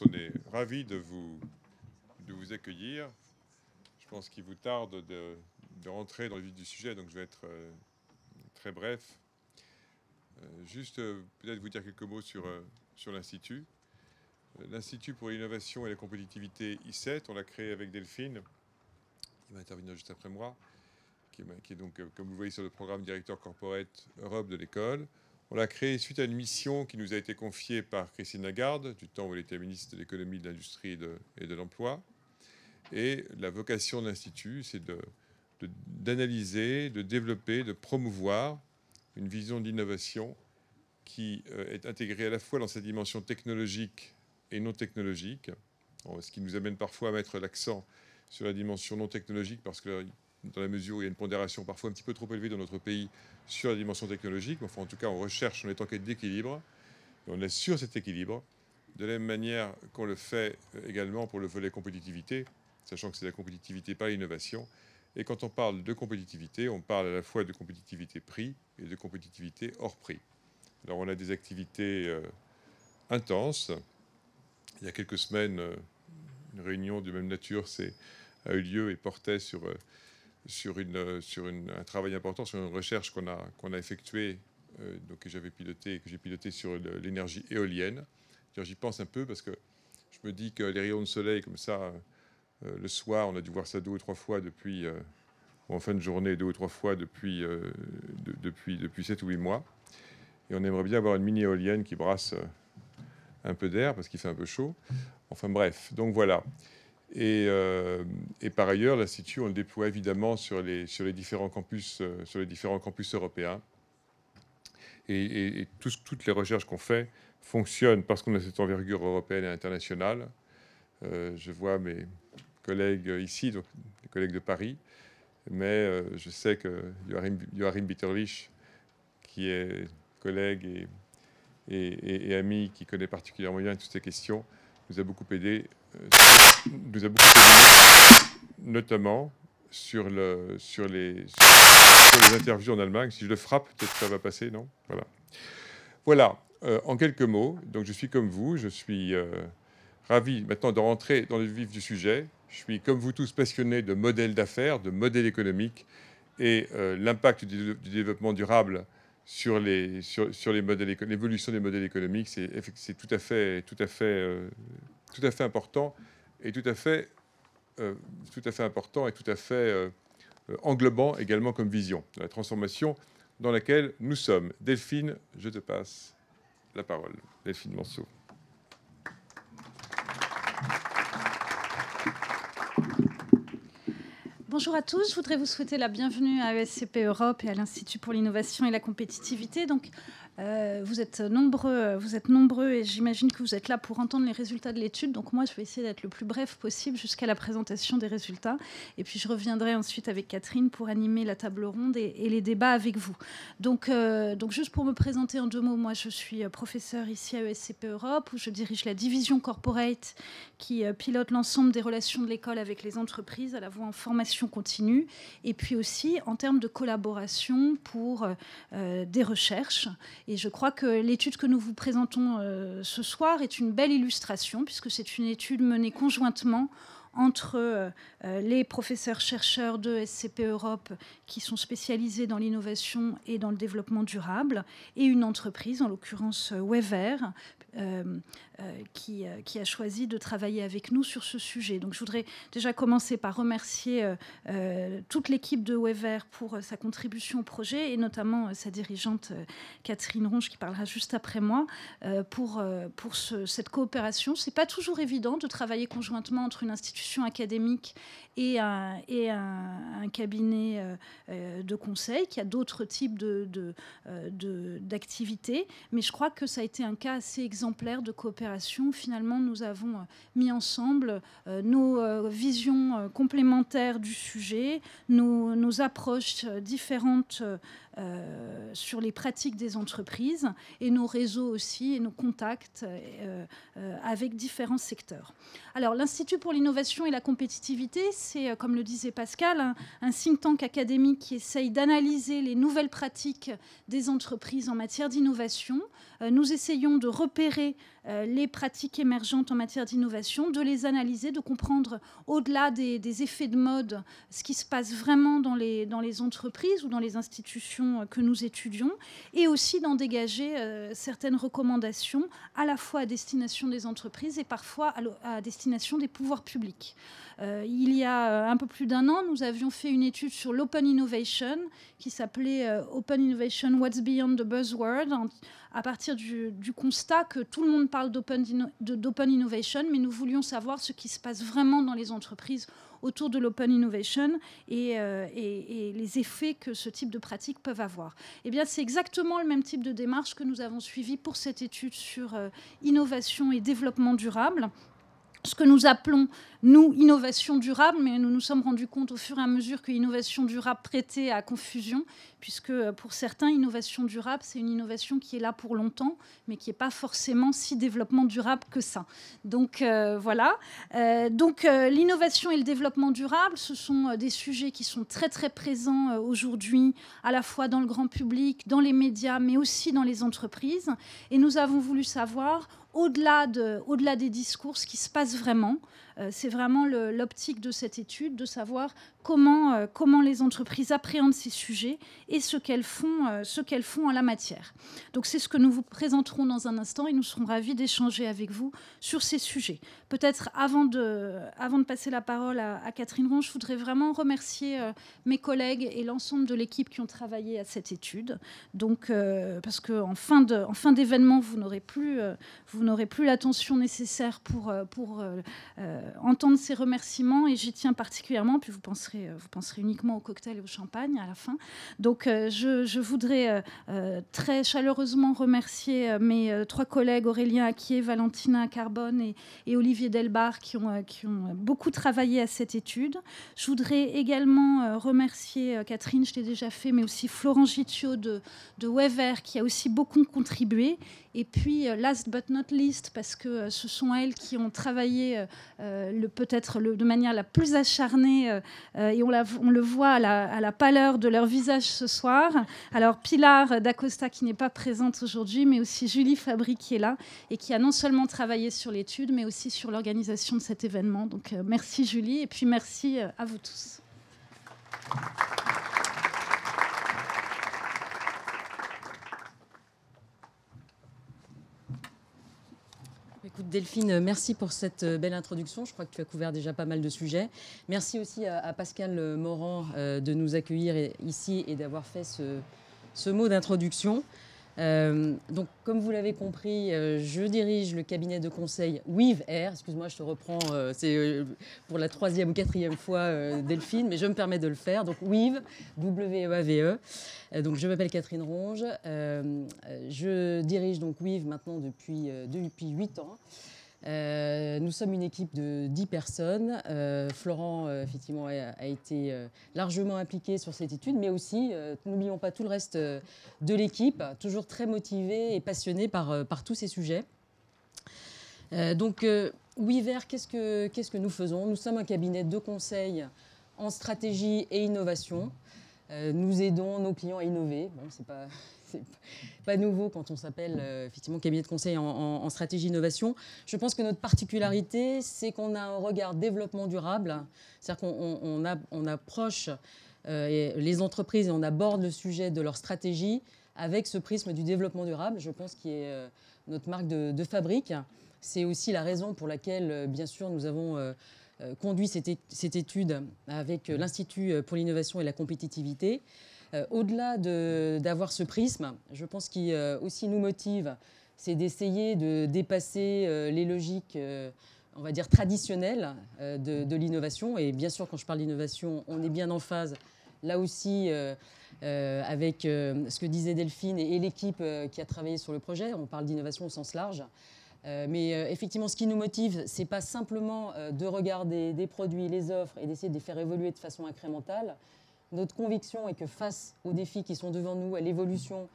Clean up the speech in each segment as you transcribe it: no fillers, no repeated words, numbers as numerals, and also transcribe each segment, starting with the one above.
On est ravis de vous accueillir. Je pense qu'il vous tarde de rentrer dans le vif du sujet, donc je vais être très bref. Juste peut-être vous dire quelques mots sur l'Institut. L'Institut pour l'innovation et la compétitivité I7, on l'a créé avec Delphine, qui va intervenir juste après moi, qui est donc, comme vous le voyez, sur le programme Directeur Corporate Europe de l'école. On l'a créé suite à une mission qui nous a été confiée par Christine Lagarde, du temps où elle était ministre de l'économie, de l'industrie et de l'emploi. Et la vocation de l'Institut, c'est d'analyser, de développer, de promouvoir une vision d'innovation qui est intégrée à la fois dans sa dimension technologique et non technologique, ce qui nous amène parfois à mettre l'accent sur la dimension non technologique, parce que dans la mesure où il y a une pondération parfois un petit peu trop élevée dans notre pays sur la dimension technologique, enfin en tout cas on recherche, on est en quête d'équilibre, et on assure cet équilibre, de la même manière qu'on le fait également pour le volet compétitivité, sachant que c'est la compétitivité par l'innovation. Et quand on parle de compétitivité, on parle à la fois de compétitivité prix et de compétitivité hors prix. Alors on a des activités intenses. Il y a quelques semaines, une réunion de même nature a eu lieu et portait sur un travail important, sur une recherche qu'on a effectuée, que j'ai piloté sur l'énergie éolienne. J'y pense un peu parce que je me dis que les rayons de soleil comme ça, le soir, on a dû voir ça 2 ou 3 fois depuis, en fin de journée, 2 ou 3 fois depuis 7 ou 8 mois. Et on aimerait bien avoir une mini éolienne qui brasse un peu d'air parce qu'il fait un peu chaud. Enfin bref, donc voilà. Et par ailleurs, l'Institut, on le déploie évidemment sur les différents campus européens. Et toutes les recherches qu'on fait fonctionnent parce qu'on a cette envergure européenne et internationale. Je vois mes collègues ici, donc les collègues de Paris, mais je sais que Joachim Bitterlich, qui est collègue et ami, qui connaît particulièrement bien toutes ces questions, nous a beaucoup aidé, notamment sur les interviews en Allemagne. Si je le frappe, peut-être que ça va passer, non? Voilà. En quelques mots, donc je suis comme vous, je suis ravi maintenant de rentrer dans le vif du sujet. Je suis comme vous tous passionné de modèles d'affaires, de modèles économiques et l'impact du développement durable sur l'évolution des modèles économiques, c'est tout à fait important et tout à fait important et tout à fait englobant également comme vision de la transformation dans laquelle nous sommes. Delphine, je te passe la parole. Delphine Manceau. Bonjour à tous, je voudrais vous souhaiter la bienvenue à ESCP Europe et à l'Institut pour l'innovation et la compétitivité. Donc, vous êtes nombreux et j'imagine que vous êtes là pour entendre les résultats de l'étude. Donc moi, je vais essayer d'être le plus bref possible jusqu'à la présentation des résultats. Et puis, je reviendrai ensuite avec Catherine pour animer la table ronde et les débats avec vous. Donc, juste pour me présenter en 2 mots, moi, je suis professeure ici à ESCP Europe où je dirige la division corporate qui pilote l'ensemble des relations de l'école avec les entreprises à la fois en formation continue et puis aussi en termes de collaboration pour des recherches. Et je crois que l'étude que nous vous présentons ce soir est une belle illustration, puisque c'est une étude menée conjointement entre les professeurs-chercheurs de SCP Europe qui sont spécialisés dans l'innovation et dans le développement durable, et une entreprise, en l'occurrence Wever, qui a choisi de travailler avec nous sur ce sujet. Donc je voudrais déjà commencer par remercier toute l'équipe de Wever pour sa contribution au projet, et notamment sa dirigeante Catherine Ronge, qui parlera juste après moi, pour cette coopération. Ce n'est pas toujours évident de travailler conjointement entre une institution académique et un cabinet de conseil qui a d'autres types d'activités. Mais je crois que ça a été un cas assez exemplaire de coopération. Finalement, nous avons mis ensemble nos visions complémentaires du sujet, nos approches différentes sur les pratiques des entreprises et nos réseaux aussi et nos contacts avec différents secteurs. Alors, l'Institut pour l'innovation et la compétitivité, c'est, comme le disait Pascal, un think tank académique qui essaye d'analyser les nouvelles pratiques des entreprises en matière d'innovation. Nous essayons de repérer les pratiques émergentes en matière d'innovation, de les analyser, de comprendre au-delà des effets de mode ce qui se passe vraiment dans les entreprises ou dans les institutions que nous étudions, et aussi d'en dégager certaines recommandations à la fois à destination des entreprises et parfois à destination des pouvoirs publics. Il y a un peu plus d'un an, nous avions fait une étude sur l'Open Innovation qui s'appelait Open Innovation, What's Beyond the Buzzword, à partir du constat que tout le monde parle d'Open Innovation, mais nous voulions savoir ce qui se passe vraiment dans les entreprises autour de l'Open Innovation et les effets que ce type de pratiques peuvent avoir. Eh bien, c'est exactement le même type de démarche que nous avons suivi pour cette étude sur innovation et développement durable. Ce que nous appelons, nous, innovation durable, mais nous nous sommes rendus compte au fur et à mesure que innovation durable prêtait à confusion, puisque pour certains, innovation durable, c'est une innovation qui est là pour longtemps, mais qui n'est pas forcément si développement durable que ça. Donc voilà. L'innovation et le développement durable, ce sont des sujets qui sont très très présents aujourd'hui, à la fois dans le grand public, dans les médias, mais aussi dans les entreprises. Et nous avons voulu savoir, au-delà des discours, ce qui se passe vraiment. C'est vraiment l'optique de cette étude, de savoir comment les entreprises appréhendent ces sujets et ce qu'elles font en la matière. Donc c'est ce que nous vous présenterons dans un instant et nous serons ravis d'échanger avec vous sur ces sujets. Peut-être avant de passer la parole à Catherine Ronge, je voudrais vraiment remercier mes collègues et l'ensemble de l'équipe qui ont travaillé à cette étude. Donc, parce qu'en fin d'événement, vous n'aurez plus l'attention nécessaire pour entendre ces remerciements et j'y tiens particulièrement, puis vous penserez uniquement au cocktail et au champagne à la fin. Donc je voudrais très chaleureusement remercier mes trois collègues Aurélien Acquier, Valentina Carbone et Olivier Delbar qui ont beaucoup travaillé à cette étude. Je voudrais également remercier Catherine, je l'ai déjà fait, mais aussi Florent Gittiot de Wever qui a aussi beaucoup contribué. Et puis, last but not least, parce que ce sont elles qui ont travaillé peut-être de manière la plus acharnée, et on le voit à la pâleur de leur visage ce soir. Alors, Pilar d'Acosta, qui n'est pas présente aujourd'hui, mais aussi Julie Fabry, qui est là, et qui a non seulement travaillé sur l'étude, mais aussi sur l'organisation de cet événement. Donc, merci Julie, et puis merci à vous tous. Écoute Delphine, merci pour cette belle introduction. Je crois que tu as couvert déjà pas mal de sujets. Merci aussi à Pascal Morand de nous accueillir ici et d'avoir fait ce mot d'introduction. Donc, comme vous l'avez compris, je dirige le cabinet de conseil Weave Air. Excuse-moi, je te reprends, c'est pour la 3e ou 4e fois, Delphine, mais je me permets de le faire. Donc, Weave, W-E-A-V-E. Donc, je m'appelle Catherine Ronge. Je dirige donc Weave maintenant depuis 8 ans. Nous sommes une équipe de 10 personnes. Florent, effectivement, a été largement impliqué sur cette étude, mais aussi, n'oublions pas tout le reste de l'équipe, toujours très motivé et passionné par tous ces sujets. Donc, Weaver, qu'est-ce que nous faisons? Nous sommes un cabinet de conseil en stratégie et innovation. Nous aidons nos clients à innover. Bon, c'est pas nouveau quand on s'appelle effectivement cabinet de conseil en stratégie innovation. Je pense que notre particularité, c'est qu'on a un regard développement durable. C'est-à-dire qu'on approche les entreprises et on aborde le sujet de leur stratégie avec ce prisme du développement durable. Je pense qu'il est notre marque de fabrique. C'est aussi la raison pour laquelle, bien sûr, nous avons conduit cette étude avec l'Institut pour l'innovation et la compétitivité. Au-delà d'avoir ce prisme, je pense qu'il aussi nous motive, c'est d'essayer de dépasser les logiques, on va dire, traditionnelles de l'innovation. Et bien sûr, quand je parle d'innovation, on est bien en phase, là aussi, avec ce que disait Delphine et l'équipe qui a travaillé sur le projet. On parle d'innovation au sens large. Mais effectivement, ce qui nous motive, ce n'est pas simplement de regarder des produits, les offres et d'essayer de les faire évoluer de façon incrémentale. notre conviction est que face aux défis qui sont devant nous, à l'évolution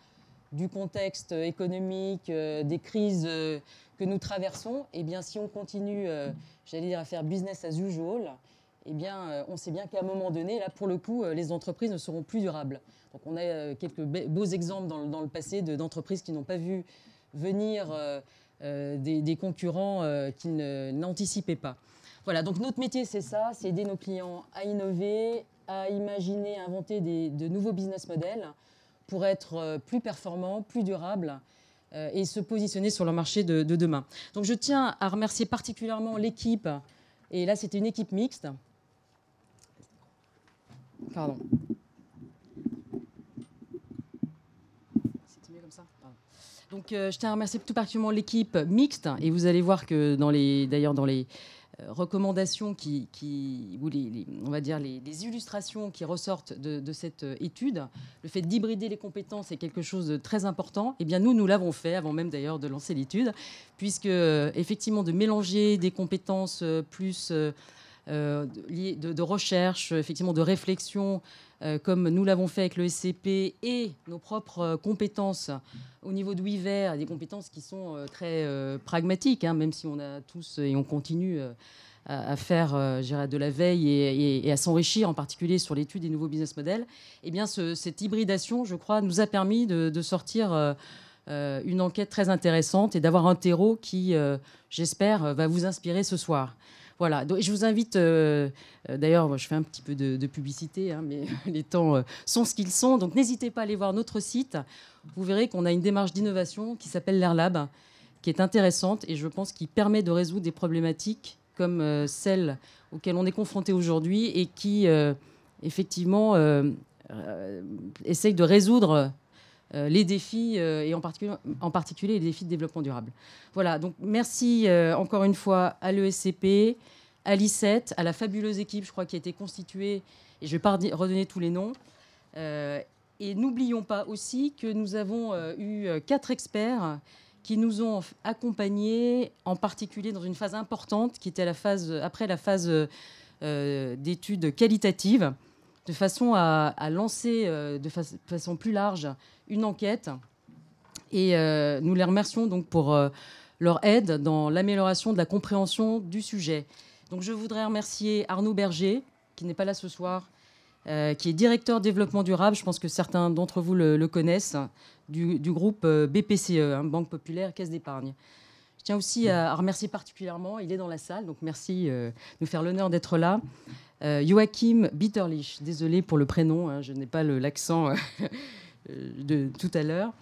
du contexte économique, des crises que nous traversons, eh bien, si on continue, j'allais dire, à faire business as usual, eh bien, on sait bien qu'à un moment donné, là, pour le coup, les entreprises ne seront plus durables. Donc, on a quelques beaux exemples dans le passé d'entreprises qui n'ont pas vu venir des concurrents qu'ils n'anticipaient pas. Voilà, donc notre métier, c'est ça, c'est aider nos clients à innover, à imaginer, à inventer de nouveaux business models pour être plus performants, plus durables et se positionner sur le marché de demain. Donc je tiens à remercier particulièrement l'équipe, et là c'était une équipe mixte. Pardon. C'était mieux comme ça ? Pardon. Donc je tiens à remercier tout particulièrement l'équipe mixte, et vous allez voir que dans les recommandations ou on va dire les illustrations qui ressortent de cette étude, le fait d'hybrider les compétences est quelque chose de très important. Eh bien, nous l'avons fait avant même d'ailleurs de lancer l'étude, puisque effectivement de mélanger des compétences plus liées de recherche, effectivement de réflexion, comme nous l'avons fait avec le SCP, et nos propres compétences au niveau de WeVer, des compétences qui sont très pragmatiques, hein, même si on a tous et on continue à faire de la veille et à s'enrichir, en particulier sur l'étude des nouveaux business models. Eh bien, cette hybridation, je crois, nous a permis de sortir une enquête très intéressante et d'avoir un terreau qui, j'espère, va vous inspirer ce soir. Voilà, donc, je vous invite, d'ailleurs, je fais un petit peu de publicité, hein, mais les temps sont ce qu'ils sont, donc n'hésitez pas à aller voir notre site. Vous verrez qu'on a une démarche d'innovation qui s'appelle l'Airlab, qui est intéressante et je pense qui permet de résoudre des problématiques comme celles auxquelles on est confronté aujourd'hui et qui, effectivement, essaye de résoudre les défis, et en particulier les défis de développement durable. Voilà, donc merci encore une fois à l'ESCP, à l'ICET, à la fabuleuse équipe, je crois, qui a été constituée, et je ne vais pas redonner tous les noms. Et n'oublions pas aussi que nous avons eu 4 experts qui nous ont accompagnés, en particulier dans une phase importante, qui était après la phase d'études qualitatives, de façon à lancer de façon plus large une enquête. Et nous les remercions donc pour leur aide dans l'amélioration de la compréhension du sujet. Donc je voudrais remercier Arnaud Berger, qui n'est pas là ce soir, qui est directeur développement durable. Je pense que certains d'entre vous le connaissent, du groupe BPCE, hein, Banque Populaire, Caisse d'Épargne. Je tiens aussi à remercier particulièrement, il est dans la salle, donc merci de nous faire l'honneur d'être là, Joachim Bitterlich. Désolé pour le prénom, hein, je n'ai pas l'accent de tout à l'heure.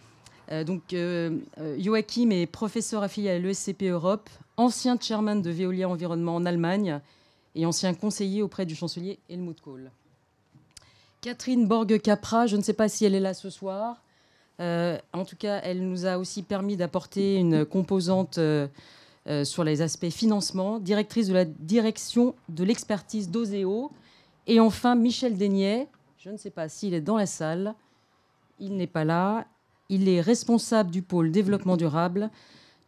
Joachim est professeur affilié à l'ESCP Europe, ancien chairman de Veolia Environnement en Allemagne et ancien conseiller auprès du chancelier Helmut Kohl. Catherine Borg-Capra, je ne sais pas si elle est là ce soir. En tout cas, elle nous a aussi permis d'apporter une composante sur les aspects financement, directrice de la direction de l'expertise d'Oseo. Et enfin, Michel Daignet, je ne sais pas s'il est dans la salle, il n'est pas là. Il est responsable du pôle développement durable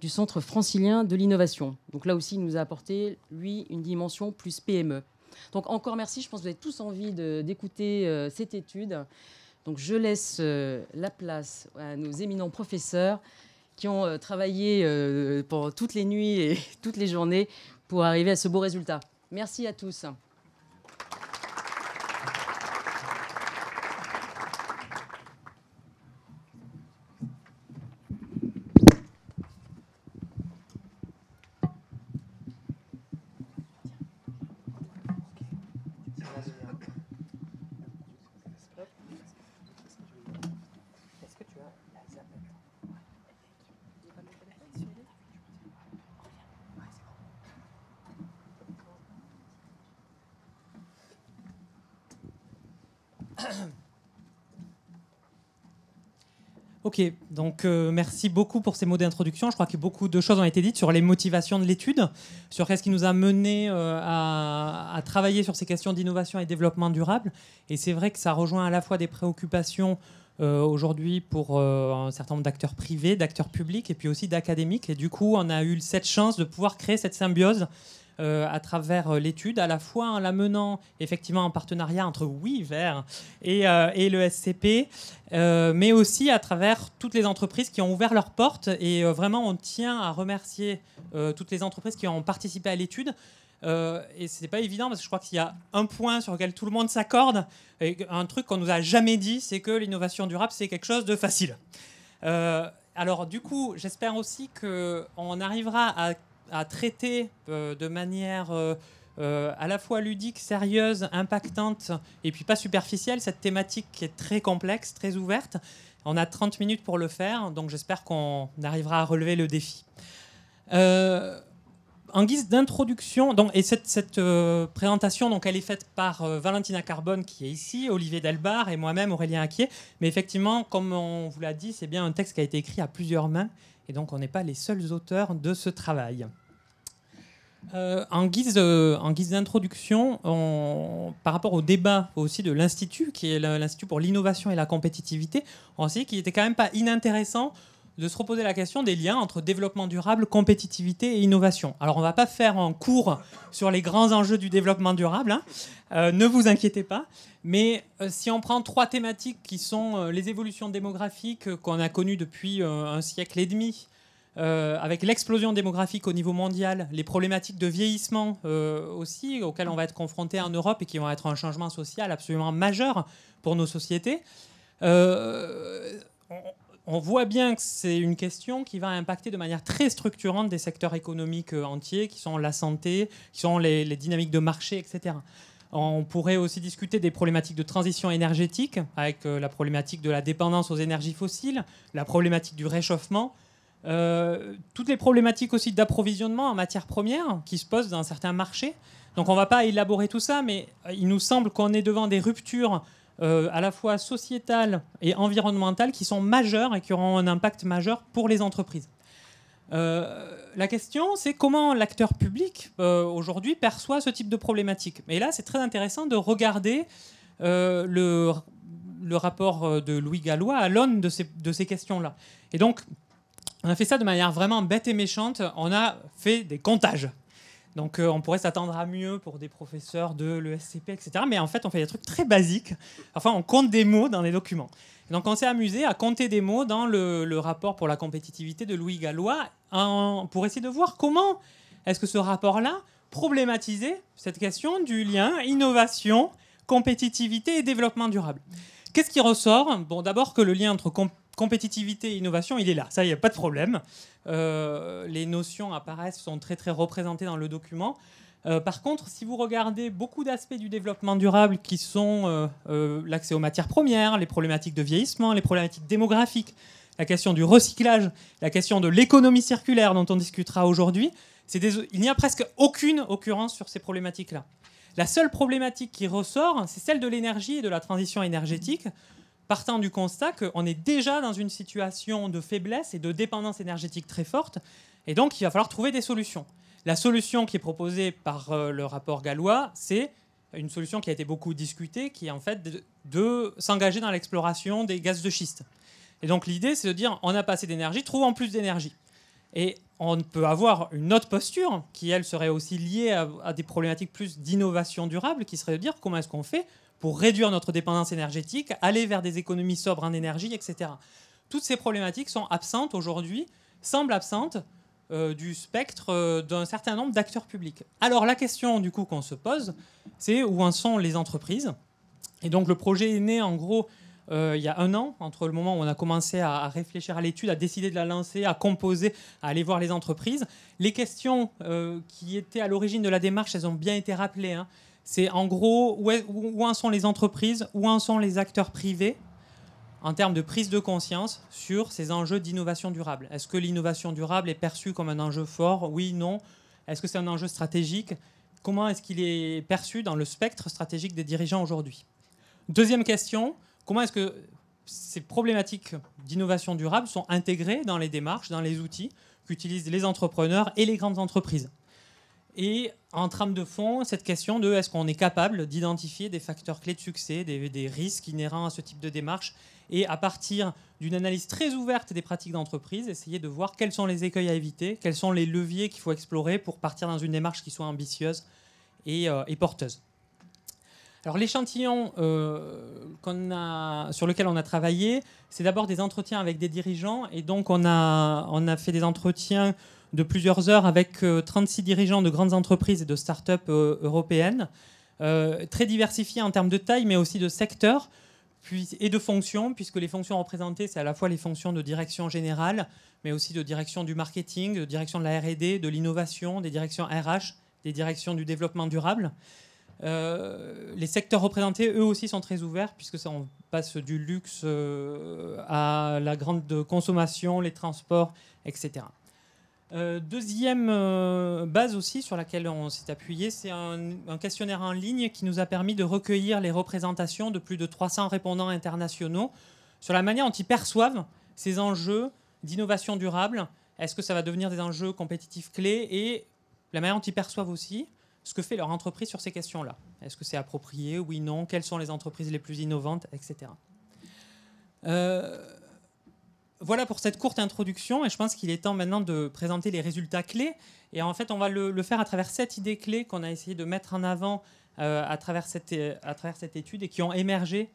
du Centre francilien de l'innovation. Donc là aussi, il nous a apporté, lui, une dimension plus PME. Donc encore merci, je pense que vous avez tous envie d'écouter cette étude. Donc je laisse la place à nos éminents professeurs qui ont travaillé pendant toutes les nuits et toutes les journées pour arriver à ce beau résultat. Merci à tous. Ok, donc merci beaucoup pour ces mots d'introduction. Je crois que beaucoup de choses ont été dites sur les motivations de l'étude, sur ce qui nous a mené à travailler sur ces questions d'innovation et développement durable. Et c'est vrai que ça rejoint à la fois des préoccupations aujourd'hui pour un certain nombre d'acteurs privés, d'acteurs publics et puis aussi d'académiques. Et du coup, on a eu cette chance de pouvoir créer cette symbiose à travers l'étude, à la fois en la menant effectivement en partenariat entre Oui Vert et le SCP, mais aussi à travers toutes les entreprises qui ont ouvert leurs portes. Et vraiment, on tient à remercier toutes les entreprises qui ont participé à l'étude. Et c'est pas évident parce que je crois qu'il y a un point sur lequel tout le monde s'accorde. Et un truc qu'on nous a jamais dit, c'est que l'innovation durable, c'est quelque chose de facile. Alors du coup, j'espère aussi qu'on arrivera à traiter de manière à la fois ludique, sérieuse, impactante et puis pas superficielle cette thématique qui est très complexe, très ouverte. On a 30 minutes pour le faire, donc j'espère qu'on arrivera à relever le défi. En guise d'introduction, et cette présentation, donc, elle est faite par Valentina Carbone, qui est ici, Olivier Delbar et moi-même, Aurélien Acquier. Mais effectivement, comme on vous l'a dit, c'est bien un texte qui a été écrit à plusieurs mains, et donc on n'est pas les seuls auteurs de ce travail. En guise d'introduction, par rapport au débat aussi de l'Institut, qui est l'Institut pour l'innovation et la compétitivité, on sait qu'il n'était quand même pas inintéressant de se reposer la question des liens entre développement durable, compétitivité et innovation. Alors, on ne va pas faire un cours sur les grands enjeux du développement durable, hein, ne vous inquiétez pas. Mais si on prend 3 thématiques qui sont les évolutions démographiques qu'on a connues depuis un siècle et demi, avec l'explosion démographique au niveau mondial, les problématiques de vieillissement aussi, auxquelles on va être confronté en Europe et qui vont être un changement social absolument majeur pour nos sociétés, on voit bien que c'est une question qui va impacter de manière très structurante des secteurs économiques entiers, qui sont la santé, qui sont les dynamiques de marché, etc. On pourrait aussi discuter des problématiques de transition énergétique, avec la problématique de la dépendance aux énergies fossiles, la problématique du réchauffement, toutes les problématiques aussi d'approvisionnement en matières premières qui se posent dans certains marchés. Donc on ne va pas élaborer tout ça, mais il nous semble qu'on est devant des ruptures à la fois sociétales et environnementales qui sont majeures et qui auront un impact majeur pour les entreprises. La question, c'est comment l'acteur public aujourd'hui perçoit ce type de problématique. Et là, c'est très intéressant de regarder le rapport de Louis Gallois à l'aune de ces questions-là. Et donc, on a fait ça de manière vraiment bête et méchante. On a fait des comptages. Donc on pourrait s'attendre à mieux pour des professeurs de l'ESCP, etc. Mais en fait, on fait des trucs très basiques. Enfin, on compte des mots dans les documents. Et donc on s'est amusé à compter des mots dans le rapport pour la compétitivité de Louis Gallois pour essayer de voir comment est-ce que ce rapport-là problématisait cette question du lien innovation, compétitivité et développement durable. Qu'est-ce qui ressort ? Bon, d'abord que le lien entre compétitivité et innovation, il est là. Ça, il n'y a pas de problème. Les notions apparaissent, sont très, très représentées dans le document. Par contre, si vous regardez beaucoup d'aspects du développement durable qui sont l'accès aux matières premières, les problématiques de vieillissement, les problématiques démographiques, la question du recyclage, la question de l'économie circulaire dont on discutera aujourd'hui, il n'y a presque aucune occurrence sur ces problématiques-là. La seule problématique qui ressort, c'est celle de l'énergie et de la transition énergétique, partant du constat qu'on est déjà dans une situation de faiblesse et de dépendance énergétique très forte, et donc il va falloir trouver des solutions. La solution qui est proposée par le rapport Gallois, c'est une solution qui a été beaucoup discutée, qui est en fait de s'engager dans l'exploration des gaz de schiste. Et donc l'idée, c'est de dire, on n'a pas assez d'énergie, trouvons plus d'énergie. Et on peut avoir une autre posture, qui elle serait aussi liée à des problématiques plus d'innovation durable, qui serait de dire comment est-ce qu'on fait pour réduire notre dépendance énergétique, aller vers des économies sobres en énergie, etc. Toutes ces problématiques sont absentes aujourd'hui, semblent absentes du spectre d'un certain nombre d'acteurs publics. Alors la question du coup qu'on se pose, c'est où en sont les entreprises ? Et donc le projet est né en gros il y a 1 an, entre le moment où on a commencé à réfléchir à l'étude, à décider de la lancer, à composer, à aller voir les entreprises. Les questions qui étaient à l'origine de la démarche, elles ont bien été rappelées, hein. C'est en gros où en sont les entreprises, où en sont les acteurs privés en termes de prise de conscience sur ces enjeux d'innovation durable. Est-ce que l'innovation durable est perçue comme un enjeu fort ? Oui, non. Est-ce que c'est un enjeu stratégique ? Comment est-ce qu'il est perçu dans le spectre stratégique des dirigeants aujourd'hui ? Deuxième question, comment est-ce que ces problématiques d'innovation durable sont intégrées dans les démarches, dans les outils qu'utilisent les entrepreneurs et les grandes entreprises ? Et en trame de fond, cette question de est-ce qu'on est capable d'identifier des facteurs clés de succès, des risques inhérents à ce type de démarche, et à partir d'une analyse très ouverte des pratiques d'entreprise, essayer de voir quels sont les écueils à éviter, quels sont les leviers qu'il faut explorer pour partir dans une démarche qui soit ambitieuse et porteuse. Alors l'échantillon sur lequel on a travaillé, c'est d'abord des entretiens avec des dirigeants, et donc on a fait des entretiens de plusieurs heures avec 36 dirigeants de grandes entreprises et de start-up européennes, très diversifiés en termes de taille, mais aussi de secteur et de fonctions, puisque les fonctions représentées, c'est à la fois les fonctions de direction générale, mais aussi de direction du marketing, de direction de la R&D, de l'innovation, des directions RH, des directions du développement durable. Les secteurs représentés, eux aussi, sont très ouverts, puisque ça, on passe du luxe à la grande consommation, les transports, etc. Deuxième base aussi sur laquelle on s'est appuyé, c'est un questionnaire en ligne qui nous a permis de recueillir les représentations de plus de 300 répondants internationaux sur la manière dont ils perçoivent ces enjeux d'innovation durable. Est-ce que ça va devenir des enjeux compétitifs clés, et la manière dont ils perçoivent aussi ce que fait leur entreprise sur ces questions-là. Est-ce que c'est approprié? Oui, non. Quelles sont les entreprises les plus innovantes, etc. Voilà pour cette courte introduction, et je pense qu'il est temps maintenant de présenter les résultats clés. Et en fait, on va le faire à travers 7 idées clés qu'on a essayé de mettre en avant à travers cette étude, et qui ont émergé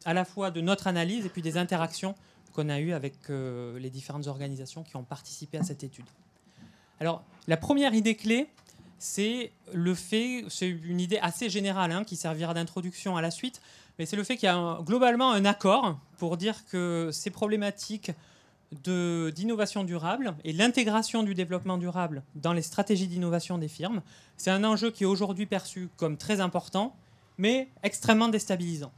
à la fois de notre analyse et puis des interactions qu'on a eues avec les différentes organisations qui ont participé à cette étude. Alors, la première idée clé, c'est une idée assez générale qui servira d'introduction à la suite, mais c'est le fait qu'il y a globalement un accord pour dire que ces problématiques d'innovation durable et l'intégration du développement durable dans les stratégies d'innovation des firmes, c'est un enjeu qui est aujourd'hui perçu comme très important, mais extrêmement déstabilisant.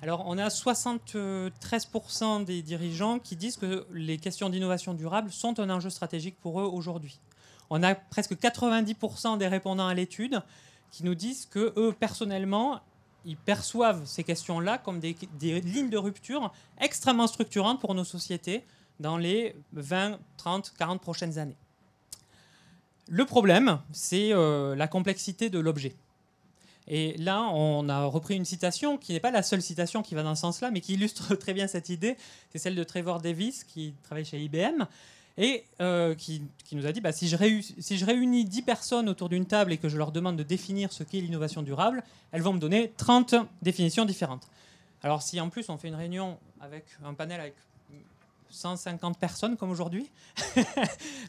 Alors, on a 73% des dirigeants qui disent que les questions d'innovation durable sont un enjeu stratégique pour eux aujourd'hui. On a presque 90% des répondants à l'étude qui nous disent que eux, personnellement, ils perçoivent ces questions-là comme des lignes de rupture extrêmement structurantes pour nos sociétés dans les 20, 30, 40 prochaines années. Le problème, c'est la complexité de l'objet. Et là, on a repris une citation qui n'est pas la seule citation qui va dans ce sens-là, mais qui illustre très bien cette idée. C'est celle de Trevor Davis, qui travaille chez IBM, et qui nous a dit si je réunis 10 personnes autour d'une table et que je leur demande de définir ce qu'est l'innovation durable, elles vont me donner 30 définitions différentes. Alors si en plus on fait une réunion avec un panel avec 150 personnes comme aujourd'hui,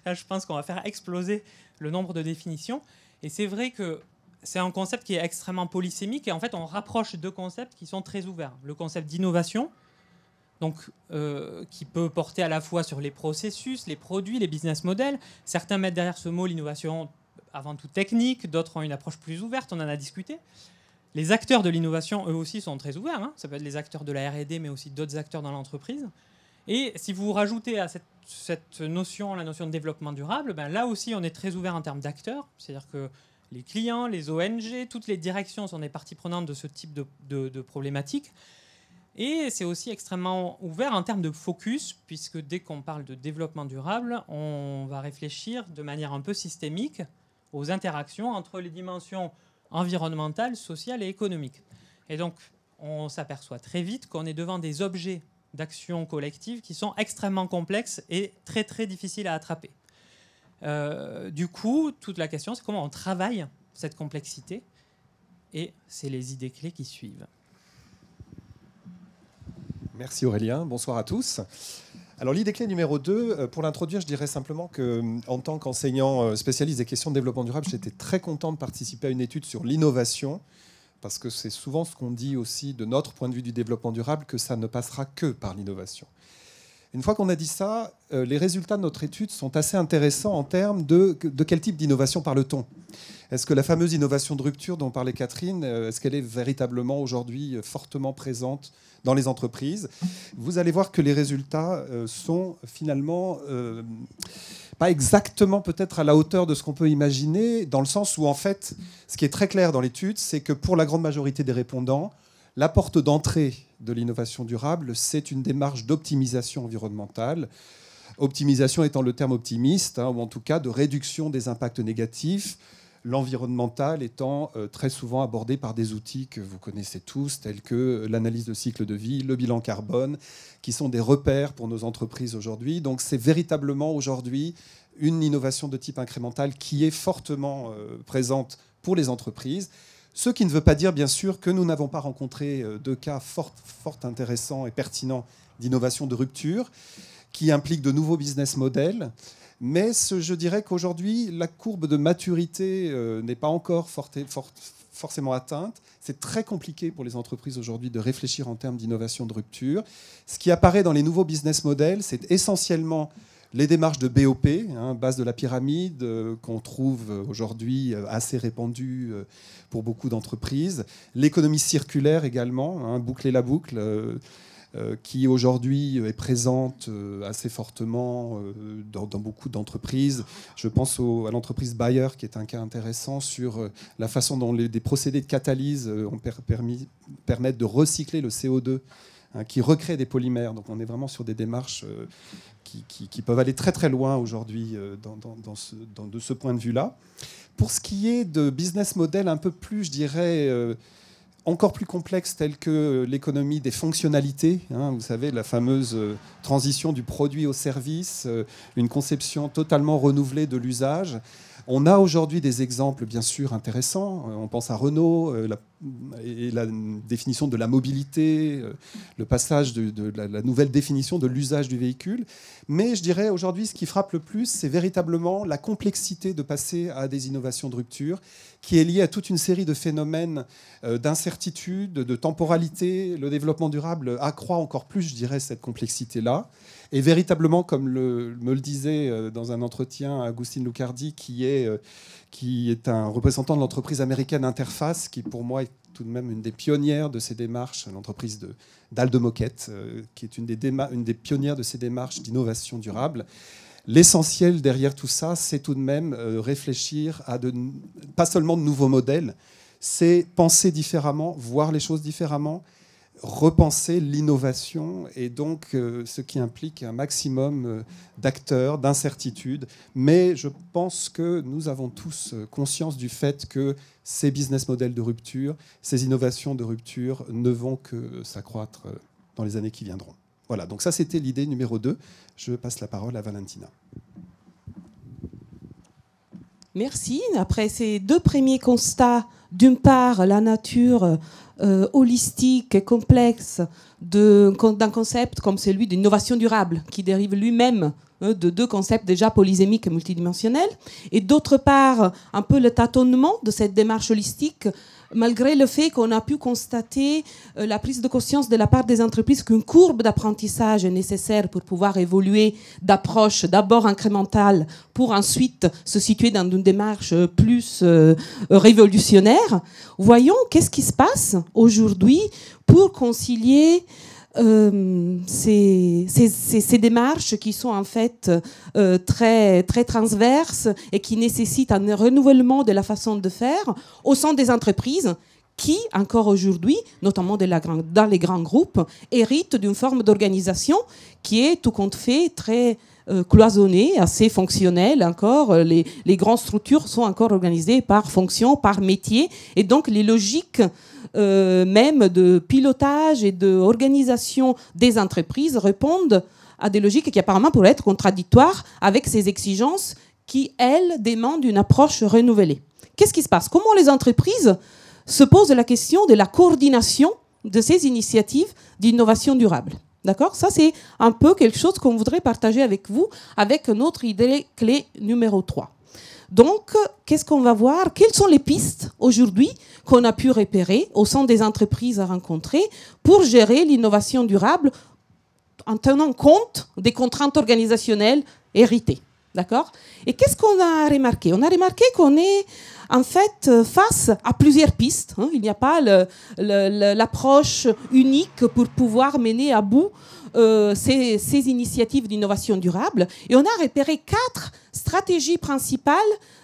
là je pense qu'on va faire exploser le nombre de définitions. Et c'est vrai que c'est un concept qui est extrêmement polysémique, et en fait on rapproche deux concepts qui sont très ouverts. Le concept d'innovation, donc, qui peut porter à la fois sur les processus, les produits, les business models. Certains mettent derrière ce mot l'innovation avant tout technique, d'autres ont une approche plus ouverte, on en a discuté. Les acteurs de l'innovation, eux aussi, sont très ouverts. Ça peut être les acteurs de la R&D, mais aussi d'autres acteurs dans l'entreprise. Et si vous rajoutez à cette notion la notion de développement durable, là aussi, on est très ouvert en termes d'acteurs. C'est-à-dire que les clients, les ONG, toutes les directions sont des parties prenantes de ce type de problématiques. Et c'est aussi extrêmement ouvert en termes de focus, puisque dès qu'on parle de développement durable, on va réfléchir de manière un peu systémique aux interactions entre les dimensions environnementales, sociales et économiques. Et donc, on s'aperçoit très vite qu'on est devant des objets d'action collective qui sont extrêmement complexes et très, très difficiles à attraper. Du coup, toute la question, c'est comment on travaille cette complexité. Et c'est les idées clés qui suivent. Merci Aurélien, bonsoir à tous. Alors l'idée clé numéro 2, pour l'introduire, je dirais simplement qu'en tant qu'enseignant spécialiste des questions de développement durable, j'étais très content de participer à une étude sur l'innovation, parce que c'est souvent ce qu'on dit aussi de notre point de vue du développement durable, que ça ne passera que par l'innovation. Une fois qu'on a dit ça, les résultats de notre étude sont assez intéressants en termes de quel type d'innovation parle-t-on. Est-ce que la fameuse innovation de rupture dont parlait Catherine, est-ce qu'elle est véritablement aujourd'hui fortement présente dans les entreprises? Vous allez voir que les résultats sont finalement pas exactement peut-être à la hauteur de ce qu'on peut imaginer, dans le sens où en fait, ce qui est très clair dans l'étude, c'est que pour la grande majorité des répondants, la porte d'entrée de l'innovation durable, c'est une démarche d'optimisation environnementale. Optimisation étant le terme optimiste, ou en tout cas de réduction des impacts négatifs, l'environnemental étant très souvent abordé par des outils que vous connaissez tous, tels que l'analyse de cycle de vie, le bilan carbone, qui sont des repères pour nos entreprises aujourd'hui. Donc c'est véritablement aujourd'hui une innovation de type incrémental qui est fortement présente pour les entreprises. Ce qui ne veut pas dire, bien sûr, que nous n'avons pas rencontré de cas fort intéressants et pertinents d'innovation de rupture, qui impliquent de nouveaux business models. Mais je dirais qu'aujourd'hui, la courbe de maturité n'est pas encore forcément atteinte. C'est très compliqué pour les entreprises aujourd'hui de réfléchir en termes d'innovation de rupture. Ce qui apparaît dans les nouveaux business models, c'est essentiellement les démarches de BOP, base de la pyramide, qu'on trouve aujourd'hui assez répandue pour beaucoup d'entreprises. L'économie circulaire également, boucler la boucle, qui aujourd'hui est présente assez fortement dans beaucoup d'entreprises. Je pense à l'entreprise Bayer, qui est un cas intéressant sur la façon dont des procédés de catalyse permettent de recycler le CO2, qui recrée des polymères. Donc on est vraiment sur des démarches qui peuvent aller très très loin aujourd'hui de ce point de vue-là. Pour ce qui est de business model un peu plus, je dirais, encore plus complexes, tels que l'économie des fonctionnalités, vous savez, la fameuse transition du produit au service, une conception totalement renouvelée de l'usage. On a aujourd'hui des exemples bien sûr intéressants. On pense à Renault et la définition de la mobilité, le passage de la nouvelle définition de l'usage du véhicule. Mais je dirais aujourd'hui, ce qui frappe le plus, c'est véritablement la complexité de passer à des innovations de rupture, qui est liée à toute une série de phénomènes d'incertitude, de temporalité. Le développement durable accroît encore plus, je dirais, cette complexité-là. Et véritablement, comme me le disait dans un entretien Agustin Lucardi, qui est un représentant de l'entreprise américaine Interface, qui pour moi est tout de même une des pionnières de ces démarches, l'entreprise d'Alde Moquette, qui est une des pionnières de ces démarches d'innovation durable. L'essentiel derrière tout ça, c'est tout de même réfléchir à pas seulement de nouveaux modèles, c'est penser différemment, voir les choses différemment, repenser l'innovation, et donc ce qui implique un maximum d'acteurs, d'incertitudes. Mais je pense que nous avons tous conscience du fait que ces business models de rupture, ces innovations de rupture ne vont que s'accroître dans les années qui viendront. Voilà, donc ça c'était l'idée numéro 2. Je passe la parole à Valentina. Merci. Après ces deux premiers constats, d'une part la nature holistique et complexe d'un concept comme celui d'innovation durable, qui dérive lui-même de deux concepts déjà polysémiques et multidimensionnels, et d'autre part un peu le tâtonnement de cette démarche holistique, malgré le fait qu'on a pu constater la prise de conscience de la part des entreprises qu'une courbe d'apprentissage est nécessaire pour pouvoir évoluer d'approche d'abord incrémentale pour ensuite se situer dans une démarche plus révolutionnaire. Voyons qu'est-ce qui se passe aujourd'hui pour concilier ces démarches qui sont en fait très, très transverses et qui nécessitent un renouvellement de la façon de faire au sein des entreprises qui, encore aujourd'hui, notamment dans les grands groupes, héritent d'une forme d'organisation qui est, tout compte fait, très cloisonnée, assez fonctionnelle encore. Les grandes structures sont encore organisées par fonction, par métier, et donc les logiques même de pilotage et d'organisation des entreprises répondent à des logiques qui apparemment pourraient être contradictoires avec ces exigences qui, elles, demandent une approche renouvelée. Qu'est-ce qui se passe? Comment les entreprises se posent la question de la coordination de ces initiatives d'innovation durable? D'accord? Ça, c'est un peu quelque chose qu'on voudrait partager avec vous, avec notre idée clé numéro 3. Donc, qu'est-ce qu'on va voir? Quelles sont les pistes aujourd'hui qu'on a pu repérer au sein des entreprises à rencontrer pour gérer l'innovation durable en tenant compte des contraintes organisationnelles héritées? D'accord? Et qu'est-ce qu'on a remarqué? On a remarqué qu'on est en fait face à plusieurs pistes. Il n'y a pas l'approche unique pour pouvoir mener à bout ces initiatives d'innovation durable. Et on a repéré 4 stratégies principales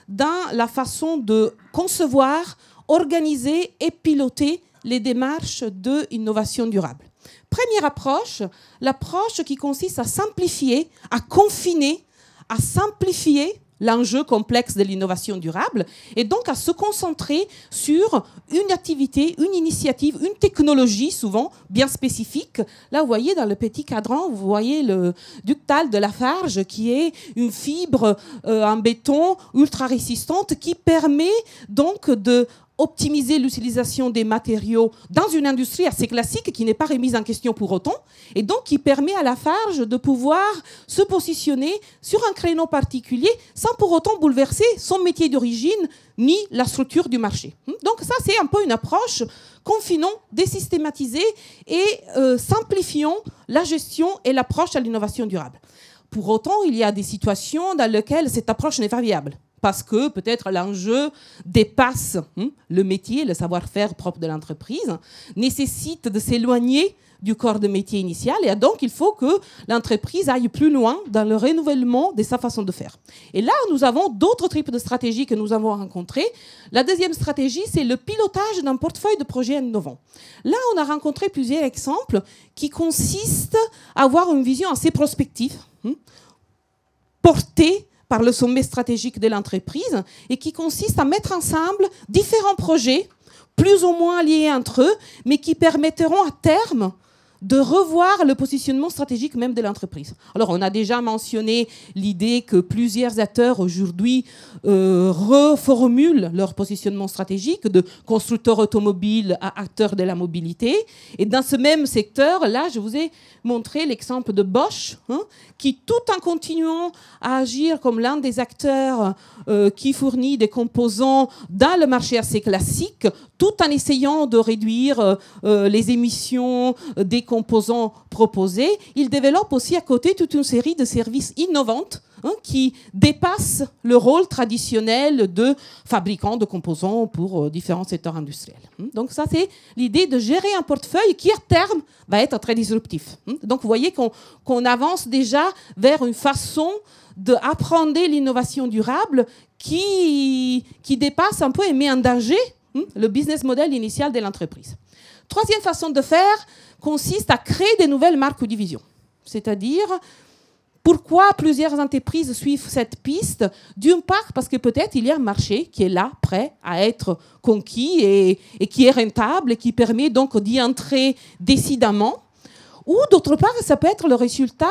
dans la façon de concevoir, organiser et piloter les démarches d'innovation durable. Première approche, l'approche qui consiste à simplifier, à confiner, à simplifier l'enjeu complexe de l'innovation durable et donc à se concentrer sur une activité, une initiative, une technologie souvent bien spécifique. Là, vous voyez dans le petit cadran, vous voyez le ductal de Lafarge qui est une fibre en béton ultra résistante qui permet donc de optimiser l'utilisation des matériaux dans une industrie assez classique qui n'est pas remise en question pour autant, et donc qui permet à Lafarge de pouvoir se positionner sur un créneau particulier sans pour autant bouleverser son métier d'origine ni la structure du marché. Donc ça, c'est un peu une approche confinons, désystématisée et simplifions la gestion et l'approche à l'innovation durable. Pour autant, il y a des situations dans lesquelles cette approche n'est pas viable, parce que peut-être l'enjeu dépasse le métier, le savoir-faire propre de l'entreprise, nécessite de s'éloigner du corps de métier initial, et donc il faut que l'entreprise aille plus loin dans le renouvellement de sa façon de faire. Et là, nous avons d'autres types de stratégies que nous avons rencontrées. La deuxième stratégie, c'est le pilotage d'un portefeuille de projets innovants. Là, on a rencontré plusieurs exemples qui consistent à avoir une vision assez prospective, portée par le sommet stratégique de l'entreprise, et qui consiste à mettre ensemble différents projets, plus ou moins liés entre eux, mais qui permettront à terme de revoir le positionnement stratégique même de l'entreprise. Alors, on a déjà mentionné l'idée que plusieurs acteurs aujourd'hui reformulent leur positionnement stratégique de constructeurs automobiles à acteurs de la mobilité. Et dans ce même secteur, là, je vous ai montré l'exemple de Bosch, qui, tout en continuant à agir comme l'un des acteurs qui fournit des composants dans le marché assez classique, tout en essayant de réduire les émissions des composants proposés, il développe aussi à côté toute une série de services innovants qui dépassent le rôle traditionnel de fabricant de composants pour différents secteurs industriels. Donc ça, c'est l'idée de gérer un portefeuille qui, à terme, va être très disruptif. Donc vous voyez qu'on avance déjà vers une façon d'apprendre l'innovation durable qui dépasse un peu et met en danger le business model initial de l'entreprise. Troisième façon de faire consiste à créer des nouvelles marques ou divisions. C'est-à-dire, pourquoi plusieurs entreprises suivent cette piste? D'une part, parce que peut-être il y a un marché qui est là, prêt à être conquis et qui est rentable et qui permet donc d'y entrer décidément. Ou d'autre part, ça peut être le résultat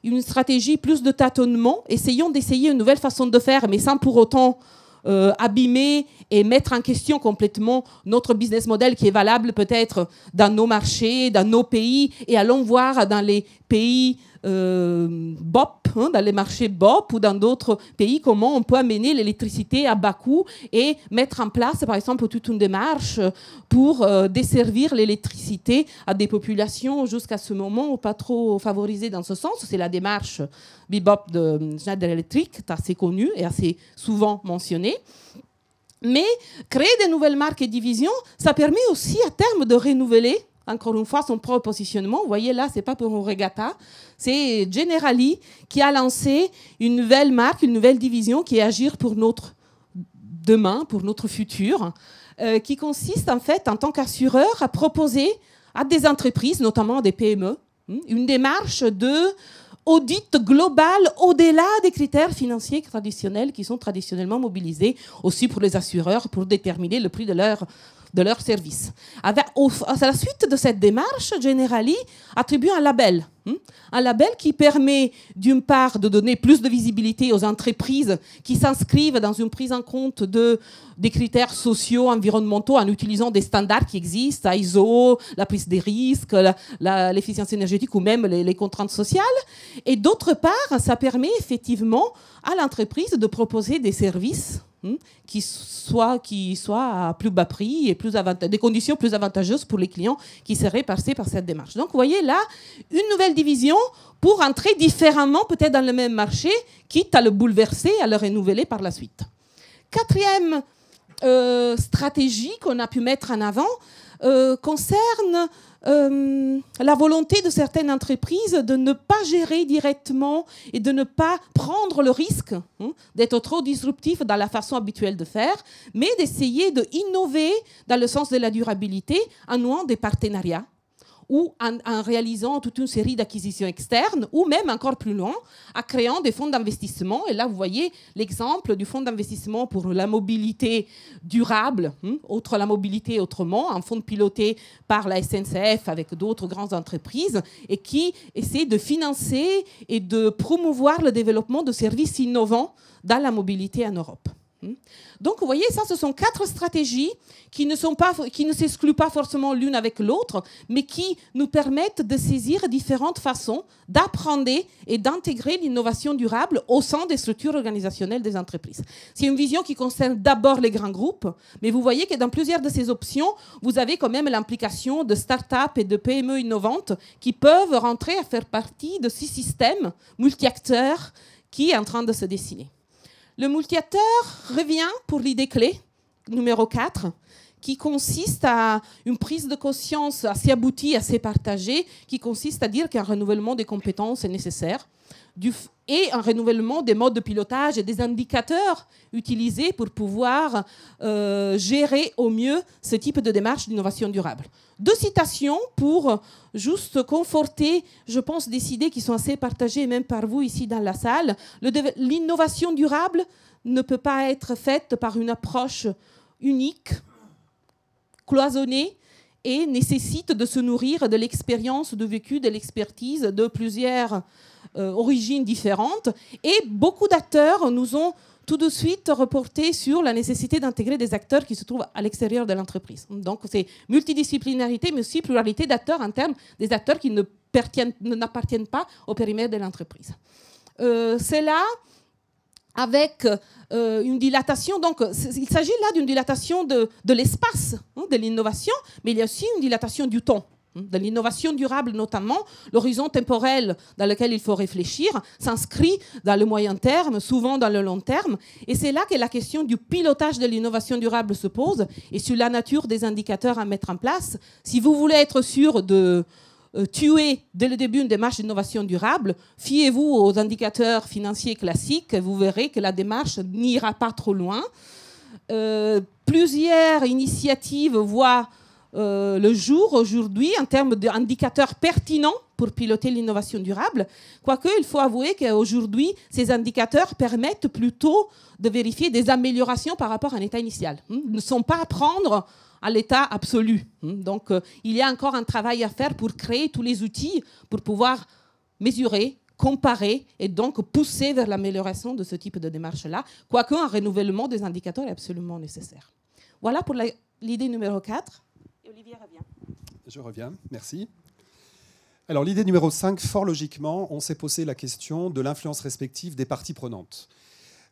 d'une stratégie plus de tâtonnement, essayons d'essayer une nouvelle façon de faire, mais sans pour autant abîmer et mettre en question complètement notre business model qui est valable peut-être dans nos marchés, dans nos pays, et allons voir dans les pays BOP, dans les marchés BOP ou dans d'autres pays, comment on peut amener l'électricité à bas coût et mettre en place, par exemple, toute une démarche pour desservir l'électricité à des populations jusqu'à ce moment pas trop favorisées dans ce sens. C'est la démarche BIBOP de Schneider Electric, assez connue et assez souvent mentionnée. Mais créer de nouvelles marques et divisions, ça permet aussi à terme de renouveler encore une fois son propre positionnement. Vous voyez là, c'est pas pour un regatta, c'est Generali qui a lancé une nouvelle marque, une nouvelle division qui est Agir pour notre demain, pour notre futur, qui consiste en fait en tant qu'assureur à proposer à des entreprises, notamment des PME, une démarche de audit global au-delà des critères financiers traditionnels qui sont traditionnellement mobilisés aussi pour les assureurs pour déterminer le prix de leur service. À la suite de cette démarche, Generali attribue un label qui permet d'une part de donner plus de visibilité aux entreprises qui s'inscrivent dans une prise en compte des critères sociaux, environnementaux en utilisant des standards qui existent, ISO, la prise des risques, l'efficience énergétique ou même les contraintes sociales. Et d'autre part, ça permet effectivement à l'entreprise de proposer des services qui soient à plus bas prix et des conditions plus avantageuses pour les clients qui seraient passés par cette démarche. Donc, vous voyez là, une nouvelle division pour entrer différemment peut-être dans le même marché, quitte à le bouleverser, à le renouveler par la suite. Quatrième stratégie qu'on a pu mettre en avant concerne la volonté de certaines entreprises de ne pas gérer directement et de ne pas prendre le risque d'être trop disruptif dans la façon habituelle de faire, mais d'essayer d'innover dans le sens de la durabilité en nouant des partenariats ou en réalisant toute une série d'acquisitions externes, ou même encore plus loin, en créant des fonds d'investissement. Et là, vous voyez l'exemple du fonds d'investissement pour la mobilité durable, autre la mobilité autrement, un fonds piloté par la SNCF avec d'autres grandes entreprises et qui essaie de financer et de promouvoir le développement de services innovants dans la mobilité en Europe. Donc, vous voyez, ça, ce sont 4 stratégies qui ne s'excluent pas forcément l'une avec l'autre, mais qui nous permettent de saisir différentes façons d'apprendre et d'intégrer l'innovation durable au sein des structures organisationnelles des entreprises. C'est une vision qui concerne d'abord les grands groupes, mais vous voyez que dans plusieurs de ces options, vous avez quand même l'implication de start-up et de PME innovantes qui peuvent rentrer à faire partie de ce système multi-acteurs qui est en train de se dessiner. Le multi-acteur revient pour l'idée clé, numéro 4, qui consiste à une prise de conscience assez aboutie, assez partagée, qui consiste à dire qu'un renouvellement des compétences est nécessaire, et un renouvellement des modes de pilotage et des indicateurs utilisés pour pouvoir gérer au mieux ce type de démarche d'innovation durable. 2 citations pour juste conforter, je pense, des idées qui sont assez partagées, même par vous ici dans la salle. L'innovation durable ne peut pas être faite par une approche unique, cloisonnée, et nécessite de se nourrir de l'expérience, de vécu, de l'expertise de plusieurs origines différentes. Et beaucoup d'acteurs nous ont tout de suite reporté sur la nécessité d'intégrer des acteurs qui se trouvent à l'extérieur de l'entreprise. Donc c'est multidisciplinarité, mais aussi pluralité d'acteurs en termes des acteurs qui n'appartiennent pas au périmètre de l'entreprise. C'est là avec une dilatation. Donc, il s'agit là d'une dilatation de l'espace, de l'innovation, mais il y a aussi une dilatation du temps. De l'innovation durable notamment, l'horizon temporel dans lequel il faut réfléchir s'inscrit dans le moyen terme, souvent dans le long terme. Et c'est là que la question du pilotage de l'innovation durable se pose et sur la nature des indicateurs à mettre en place. Si vous voulez être sûr de tuer dès le début une démarche d'innovation durable, fiez-vous aux indicateurs financiers classiques, vous verrez que la démarche n'ira pas trop loin. Plusieurs initiatives voient le jour aujourd'hui en termes d'indicateurs pertinents pour piloter l'innovation durable, quoique il faut avouer qu'aujourd'hui, ces indicateurs permettent plutôt de vérifier des améliorations par rapport à un état initial. Ils ne sont pas à prendre à l'état absolu. Donc, il y a encore un travail à faire pour créer tous les outils pour pouvoir mesurer, comparer et donc pousser vers l'amélioration de ce type de démarche-là, quoique un renouvellement des indicateurs est absolument nécessaire. Voilà pour l'idée numéro 4. Et Olivier revient. Je reviens, merci. Alors l'idée numéro 5, fort logiquement, on s'est posé la question de l'influence respective des parties prenantes.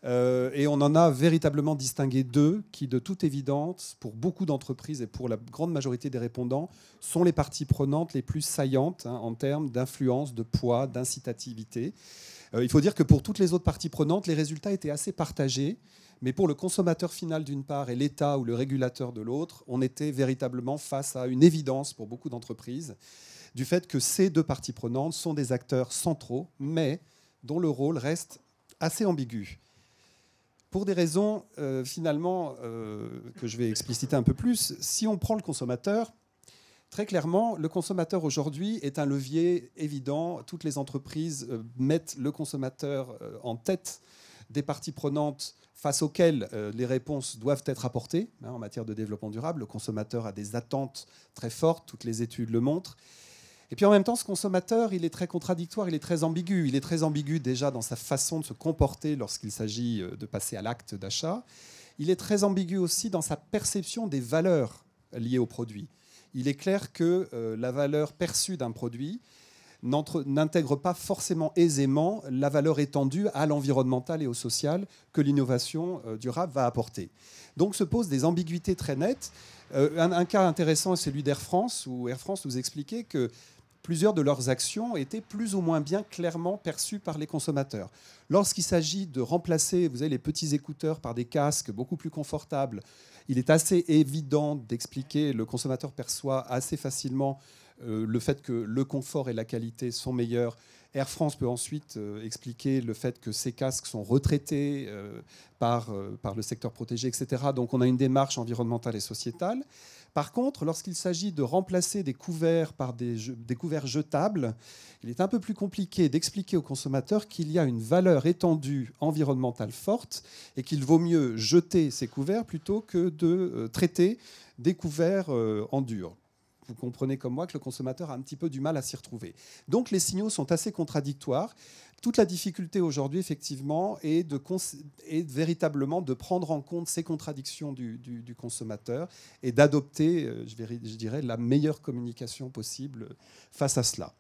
Et on en a véritablement distingué 2 qui, de toute évidence, pour beaucoup d'entreprises et pour la grande majorité des répondants, sont les parties prenantes les plus saillantes en termes d'influence, de poids, d'incitativité. Il faut dire que pour toutes les autres parties prenantes, les résultats étaient assez partagés. Mais pour le consommateur final d'une part et l'État ou le régulateur de l'autre, on était véritablement face à une évidence pour beaucoup d'entreprises du fait que ces 2 parties prenantes sont des acteurs centraux, mais dont le rôle reste assez ambigu. Pour des raisons finalement que je vais expliciter un peu plus, si on prend le consommateur, très clairement, le consommateur aujourd'hui est un levier évident. Toutes les entreprises mettent le consommateur en tête des parties prenantes face auxquelles les réponses doivent être apportées en matière de développement durable. Le consommateur a des attentes très fortes, toutes les études le montrent. Et puis en même temps, ce consommateur, il est très contradictoire, il est très ambigu. Il est très ambigu déjà dans sa façon de se comporter lorsqu'il s'agit de passer à l'acte d'achat. Il est très ambigu aussi dans sa perception des valeurs liées au produit. Il est clair que la valeur perçue d'un produit n'intègre pas forcément aisément la valeur étendue à l'environnemental et au social que l'innovation durable va apporter. Donc se posent des ambiguïtés très nettes. Un cas intéressant est celui d'Air France, où Air France nous expliquait que plusieurs de leurs actions étaient plus ou moins bien clairement perçues par les consommateurs. Lorsqu'il s'agit de remplacer, vous savez, les petits écouteurs par des casques beaucoup plus confortables, il est assez évident d'expliquer, le consommateur perçoit assez facilement le fait que le confort et la qualité sont meilleurs. Air France peut ensuite expliquer le fait que ces casques sont retraités par le secteur protégé, etc. Donc on a une démarche environnementale et sociétale. Par contre, lorsqu'il s'agit de remplacer des couverts par des couverts jetables, il est un peu plus compliqué d'expliquer aux consommateurs qu'il y a une valeur étendue environnementale forte et qu'il vaut mieux jeter ces couverts plutôt que de traiter des couverts en dur. Vous comprenez comme moi que le consommateur a un petit peu du mal à s'y retrouver. Donc les signaux sont assez contradictoires. Toute la difficulté aujourd'hui, effectivement, est véritablement de prendre en compte ces contradictions du consommateur et d'adopter, je dirais, la meilleure communication possible face à cela.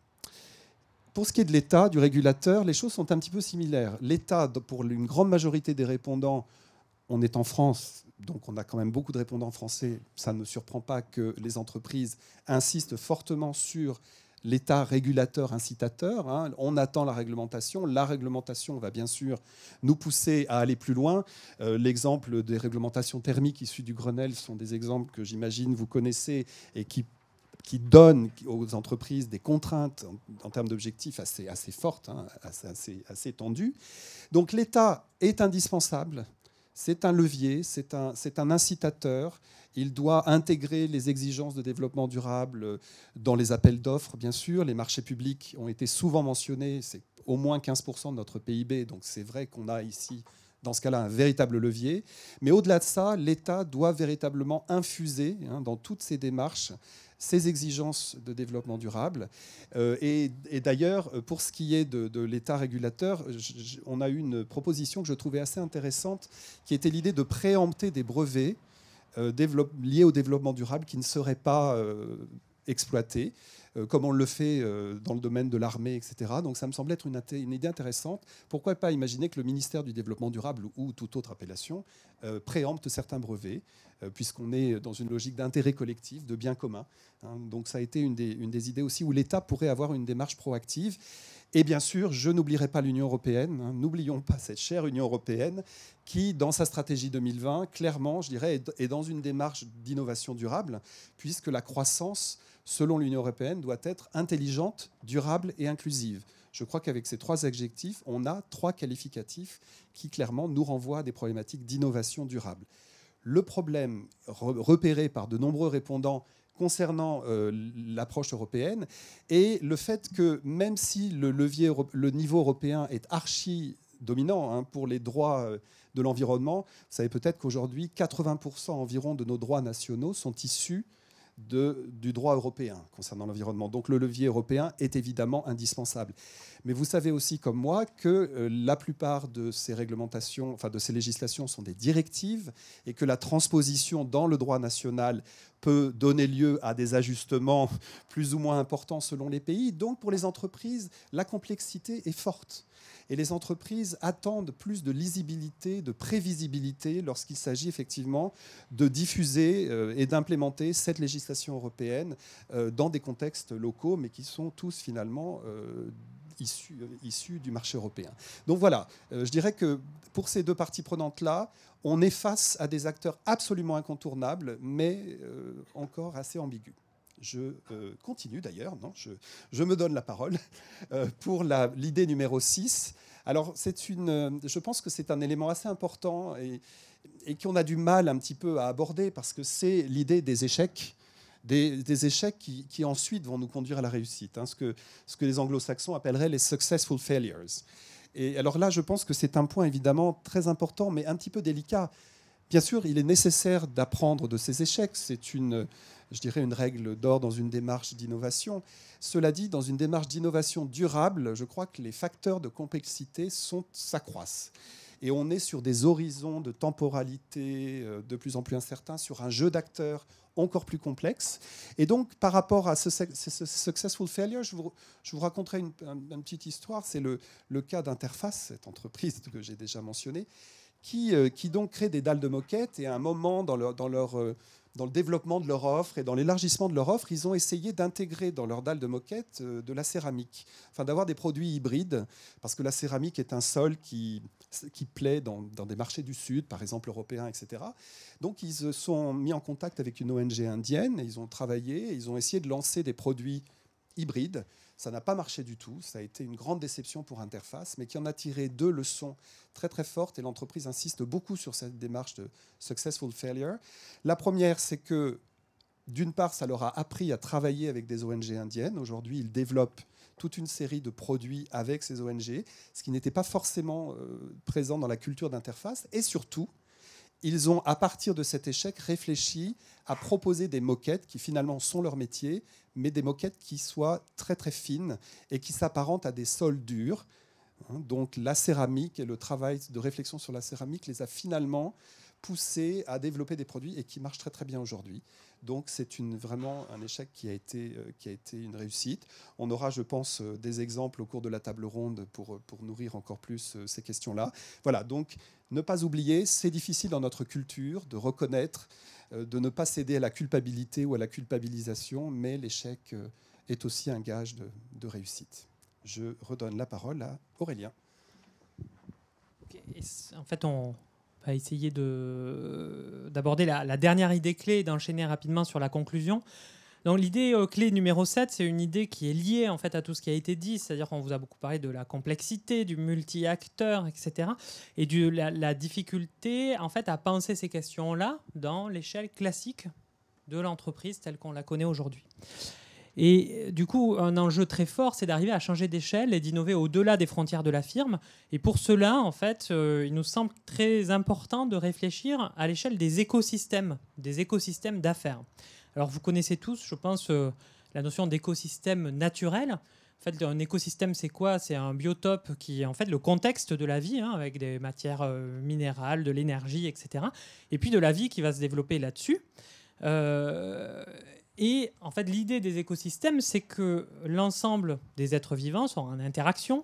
Pour ce qui est de l'État, du régulateur, les choses sont un petit peu similaires. L'État, pour une grande majorité des répondants, on est en France, donc on a quand même beaucoup de répondants français. Ça ne surprend pas que les entreprises insistent fortement sur l'État régulateur incitateur. On attend la réglementation. La réglementation va bien sûr nous pousser à aller plus loin. L'exemple des réglementations thermiques issues du Grenelle sont des exemples que j'imagine vous connaissez et qui donnent aux entreprises des contraintes en termes d'objectifs assez fortes, assez tendues. Donc l'État est indispensable. C'est un levier, c'est un incitateur. Il doit intégrer les exigences de développement durable dans les appels d'offres, bien sûr. Les marchés publics ont été souvent mentionnés. C'est au moins 15% de notre PIB. Donc c'est vrai qu'on a ici, dans ce cas-là, un véritable levier. Mais au-delà de ça, l'État doit véritablement infuser dans toutes ses démarches ces exigences de développement durable. Et d'ailleurs, pour ce qui est de l'État régulateur, on a eu une proposition que je trouvais assez intéressante, qui était l'idée de préempter des brevets liés au développement durable qui ne seraient pas exploités, comme on le fait dans le domaine de l'armée, etc. Donc ça me semblait être une idée intéressante. Pourquoi pas imaginer que le ministère du Développement durable ou toute autre appellation préempte certains brevets, puisqu'on est dans une logique d'intérêt collectif, de bien commun. Donc ça a été une des idées aussi où l'État pourrait avoir une démarche proactive. Et bien sûr, je n'oublierai pas l'Union européenne. N'oublions pas cette chère Union européenne qui, dans sa stratégie 2020, clairement, je dirais, est dans une démarche d'innovation durable, puisque la croissance, selon l'Union européenne, doit être intelligente, durable et inclusive. Je crois qu'avec ces trois adjectifs, on a trois qualificatifs qui, clairement, nous renvoient à des problématiques d'innovation durable. Le problème repéré par de nombreux répondants concernant l'approche européenne et le fait que même si le niveau européen est archi dominant pour les droits de l'environnement, vous savez peut-être qu'aujourd'hui 80% environ de nos droits nationaux sont issus du droit européen concernant l'environnement. Donc le levier européen est évidemment indispensable. Mais vous savez aussi comme moi que la plupart de ces réglementations, enfin de ces législations sont des directives et que la transposition dans le droit national peut donner lieu à des ajustements plus ou moins importants selon les pays. Donc pour les entreprises, la complexité est forte. Et les entreprises attendent plus de lisibilité, de prévisibilité lorsqu'il s'agit effectivement de diffuser et d'implémenter cette législation européenne dans des contextes locaux, mais qui sont tous finalement issus du marché européen. Donc voilà, je dirais que pour ces deux parties prenantes-là, on est face à des acteurs absolument incontournables, mais encore assez ambigus. Je continue d'ailleurs, je me donne la parole pour l'idée numéro 6. Alors, je pense que c'est un élément assez important et qu'on a du mal un petit peu à aborder parce que c'est l'idée des échecs, des échecs qui ensuite vont nous conduire à la réussite, ce que les anglo-saxons appelleraient les successful failures. Et alors là, je pense que c'est un point évidemment très important, mais un petit peu délicat. Bien sûr, il est nécessaire d'apprendre de ces échecs. C'est une règle d'or dans une démarche d'innovation. Cela dit, dans une démarche d'innovation durable, je crois que les facteurs de complexité s'accroissent. Et on est sur des horizons de temporalité de plus en plus incertains, sur un jeu d'acteurs encore plus complexe. Et donc, par rapport à ce successful failure, je vous raconterai une petite histoire. C'est le cas d'Interface, cette entreprise que j'ai déjà mentionnée, qui donc crée des dalles de moquette. Et à un moment, dans le développement de leur offre et dans l'élargissement de leur offre, ils ont essayé d'intégrer dans leurs dalles de moquette de la céramique, enfin d'avoir des produits hybrides, parce que la céramique est un sol qui plaît dans des marchés du Sud, par exemple européens, etc. Donc ils se sont mis en contact avec une ONG indienne, et ils ont travaillé, et ils ont essayé de lancer des produits hybrides. Ça n'a pas marché du tout, ça a été une grande déception pour Interface, mais qui en a tiré deux leçons très très fortes, et l'entreprise insiste beaucoup sur cette démarche de successful failure. La première, c'est que d'une part, ça leur a appris à travailler avec des ONG indiennes. Aujourd'hui, ils développent toute une série de produits avec ces ONG, ce qui n'était pas forcément présent dans la culture d'interface. Et surtout, ils ont, à partir de cet échec, réfléchi à proposer des moquettes qui finalement sont leur métier, mais des moquettes qui soient très très fines et qui s'apparentent à des sols durs. Donc la céramique et le travail de réflexion sur la céramique les a finalement poussés à développer des produits et qui marchent très très bien aujourd'hui. Donc c'est vraiment un échec qui a été une réussite. On aura, je pense, des exemples au cours de la table ronde pour nourrir encore plus ces questions-là. Voilà, donc ne pas oublier, c'est difficile dans notre culture de reconnaître, de ne pas céder à la culpabilité ou à la culpabilisation, mais l'échec est aussi un gage de réussite. Je redonne la parole à Aurélien. En fait, on va essayer d'aborder la dernière idée clé et d'enchaîner rapidement sur la conclusion. Donc, l'idée clé numéro 7, c'est une idée qui est liée en fait, à tout ce qui a été dit, c'est-à-dire qu'on vous a beaucoup parlé de la complexité, du multi-acteur, etc. et de la difficulté en fait, à penser ces questions-là dans l'échelle classique de l'entreprise telle qu'on la connaît aujourd'hui. Et du coup, un enjeu très fort, c'est d'arriver à changer d'échelle et d'innover au-delà des frontières de la firme. Et pour cela, en fait, il nous semble très important de réfléchir à l'échelle des écosystèmes d'affaires. Alors, vous connaissez tous, je pense, la notion d'écosystème naturel. En fait, un écosystème, c'est quoi? C'est un biotope qui est en fait le contexte de la vie, avec des matières minérales, de l'énergie, etc. Et puis de la vie qui va se développer là-dessus. Et en fait, l'idée des écosystèmes, c'est que l'ensemble des êtres vivants sont en interaction,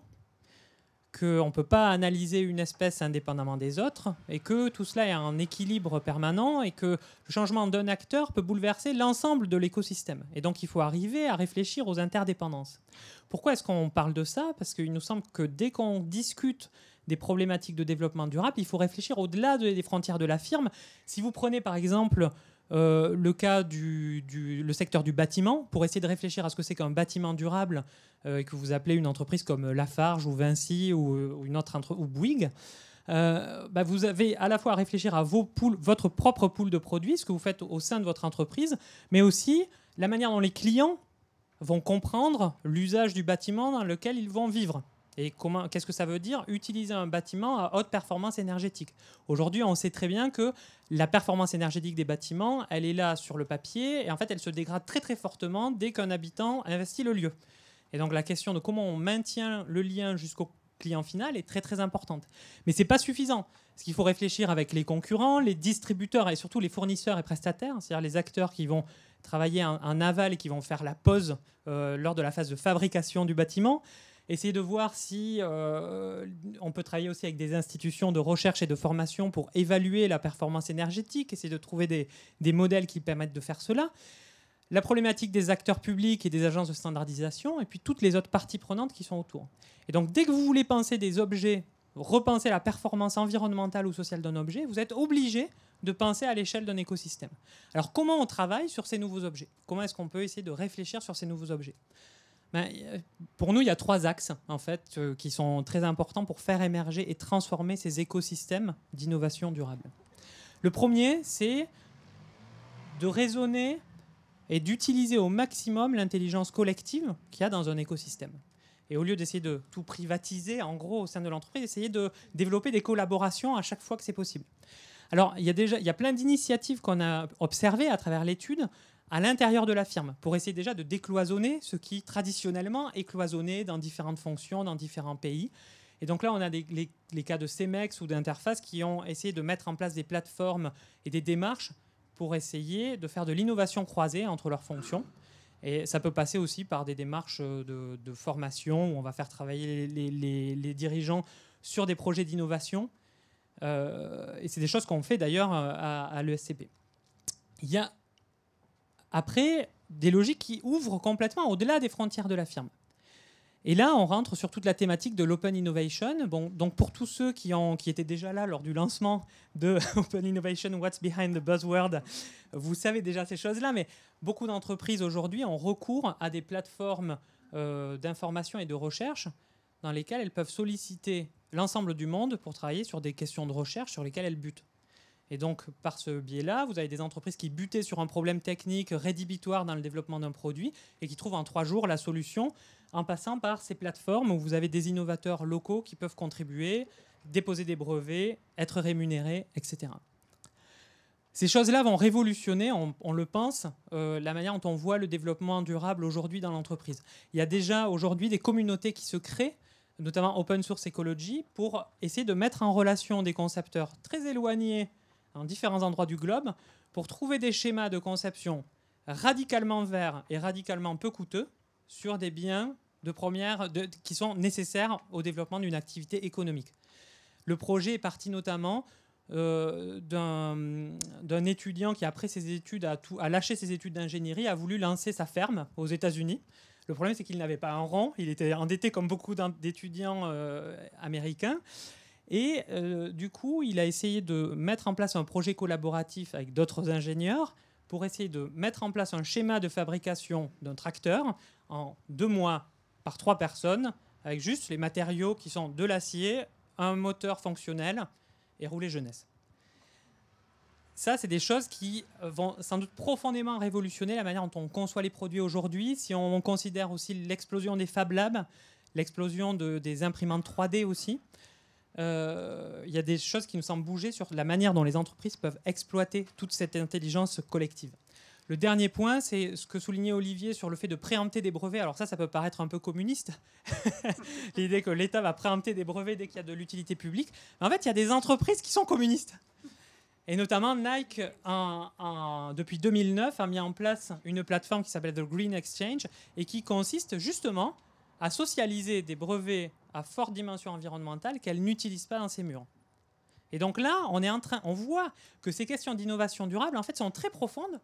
qu'on ne peut pas analyser une espèce indépendamment des autres, et que tout cela est en équilibre permanent, et que le changement d'un acteur peut bouleverser l'ensemble de l'écosystème. Et donc, il faut arriver à réfléchir aux interdépendances. Pourquoi est-ce qu'on parle de ça? Parce qu'il nous semble que dès qu'on discute des problématiques de développement durable, il faut réfléchir au-delà des frontières de la firme. Si vous prenez, par exemple, le cas le secteur du bâtiment, pour essayer de réfléchir à ce que c'est qu'un bâtiment durable que vous appelez une entreprise comme Lafarge ou Vinci ou une autre ou Bouygues, vous avez à la fois à réfléchir à votre propre pool de produits, ce que vous faites au sein de votre entreprise, mais aussi la manière dont les clients vont comprendre l'usage du bâtiment dans lequel ils vont vivre. Et qu'est-ce que ça veut dire? Utiliser un bâtiment à haute performance énergétique. Aujourd'hui, on sait très bien que la performance énergétique des bâtiments, elle est là sur le papier, et en fait, elle se dégrade très très fortement dès qu'un habitant investit le lieu. Et donc, la question de comment on maintient le lien jusqu'au client final est très très importante. Mais ce n'est pas suffisant. Parce qu'il faut réfléchir avec les concurrents, les distributeurs et surtout les fournisseurs et prestataires, c'est-à-dire les acteurs qui vont travailler en aval et qui vont faire la pause lors de la phase de fabrication du bâtiment. Essayer de voir si on peut travailler aussi avec des institutions de recherche et de formation pour évaluer la performance énergétique, essayer de trouver des modèles qui permettent de faire cela. La problématique des acteurs publics et des agences de standardisation, et puis toutes les autres parties prenantes qui sont autour. Et donc, dès que vous voulez penser des objets, repenser la performance environnementale ou sociale d'un objet, vous êtes obligé de penser à l'échelle d'un écosystème. Alors, comment on travaille sur ces nouveaux objets? Comment est-ce qu'on peut essayer de réfléchir sur ces nouveaux objets? Pour nous, il y a 3 axes en fait, qui sont très importants pour faire émerger et transformer ces écosystèmes d'innovation durable. Le premier, c'est de raisonner et d'utiliser au maximum l'intelligence collective qu'il y a dans un écosystème. Et au lieu d'essayer de tout privatiser, en gros, au sein de l'entreprise, essayer de développer des collaborations à chaque fois que c'est possible. Alors, il y a plein d'initiatives qu'on a observées à travers l'étude à l'intérieur de la firme, pour essayer déjà de décloisonner ce qui traditionnellement est cloisonné dans différentes fonctions, dans différents pays. Et donc là, on a les cas de CEMEX ou d'Interface qui ont essayé de mettre en place des plateformes et des démarches pour essayer de faire de l'innovation croisée entre leurs fonctions. Et ça peut passer aussi par des démarches de formation où on va faire travailler les dirigeants sur des projets d'innovation. Et c'est des choses qu'on fait d'ailleurs à l'ESCP. Il y a après des logiques qui ouvrent complètement au-delà des frontières de la firme. Et là, on rentre sur toute la thématique de l'open innovation. Bon, donc pour tous ceux qui étaient déjà là lors du lancement de Open Innovation, What's Behind the Buzzword, vous savez déjà ces choses-là, mais beaucoup d'entreprises aujourd'hui ont recours à des plateformes d'information et de recherche dans lesquelles elles peuvent solliciter l'ensemble du monde pour travailler sur des questions de recherche sur lesquelles elles butent. Et donc, par ce biais-là, vous avez des entreprises qui butaient sur un problème technique rédhibitoire dans le développement d'un produit et qui trouvent en 3 jours la solution en passant par ces plateformes où vous avez des innovateurs locaux qui peuvent contribuer, déposer des brevets, être rémunérés, etc. Ces choses-là vont révolutionner, on le pense, la manière dont on voit le développement durable aujourd'hui dans l'entreprise. Il y a déjà aujourd'hui des communautés qui se créent, notamment Open Source Ecology, pour essayer de mettre en relation des concepteurs très éloignés dans différents endroits du globe pour trouver des schémas de conception radicalement verts et radicalement peu coûteux sur des biens qui sont nécessaires au développement d'une activité économique. Le projet est parti notamment d'un étudiant qui, après ses études, a lâché ses études d'ingénierie, a voulu lancer sa ferme aux États-Unis. Le problème, c'est qu'il n'avait pas un rond, il était endetté comme beaucoup d'étudiants américains. Et du coup, il a essayé de mettre en place un projet collaboratif avec d'autres ingénieurs pour essayer de mettre en place un schéma de fabrication d'un tracteur en 2 mois par 3 personnes, avec juste les matériaux qui sont de l'acier, un moteur fonctionnel et rouler jeunesse. Ça, c'est des choses qui vont sans doute profondément révolutionner la manière dont on conçoit les produits aujourd'hui. Si on considère aussi l'explosion des Fab Labs, l'explosion des imprimantes 3D aussi, il y a des choses qui nous semblent bouger sur la manière dont les entreprises peuvent exploiter toute cette intelligence collective. Le dernier point, c'est ce que soulignait Olivier sur le fait de préempter des brevets. Alors ça peut paraître un peu communiste, l'idée que l'État va préempter des brevets dès qu'il y a de l'utilité publique. Mais en fait, il y a des entreprises qui sont communistes. Et notamment, Nike, depuis 2009, a mis en place une plateforme qui s'appelle The Green Exchange et qui consiste justement à socialiser des brevets à forte dimension environnementale qu'elle n'utilise pas dans ses murs. Et donc là, on voit que ces questions d'innovation durable, en fait, sont très profondes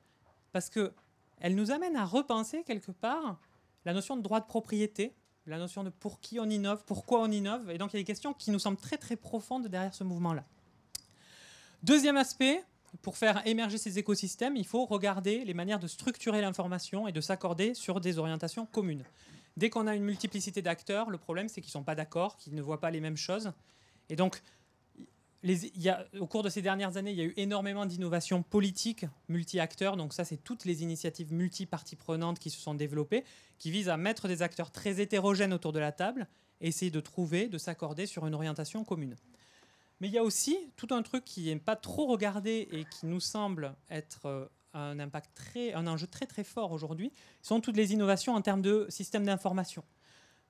parce qu'elles nous amènent à repenser quelque part la notion de droit de propriété, la notion de pour qui on innove, pourquoi on innove. Et donc, il y a des questions qui nous semblent très, très profondes derrière ce mouvement-là. Deuxième aspect, pour faire émerger ces écosystèmes, il faut regarder les manières de structurer l'information et de s'accorder sur des orientations communes. Dès qu'on a une multiplicité d'acteurs, le problème, c'est qu'ils ne sont pas d'accord, qu'ils ne voient pas les mêmes choses. Et donc, au cours de ces dernières années, il y a eu énormément d'innovations politiques multi-acteurs. Donc ça, c'est toutes les initiatives multi-parties prenantes qui se sont développées, qui visent à mettre des acteurs très hétérogènes autour de la table et essayer de s'accorder sur une orientation commune. Mais il y a aussi tout un truc qui n'est pas trop regardé et qui nous semble être un enjeu très très fort aujourd'hui, sont toutes les innovations en termes de systèmes d'information.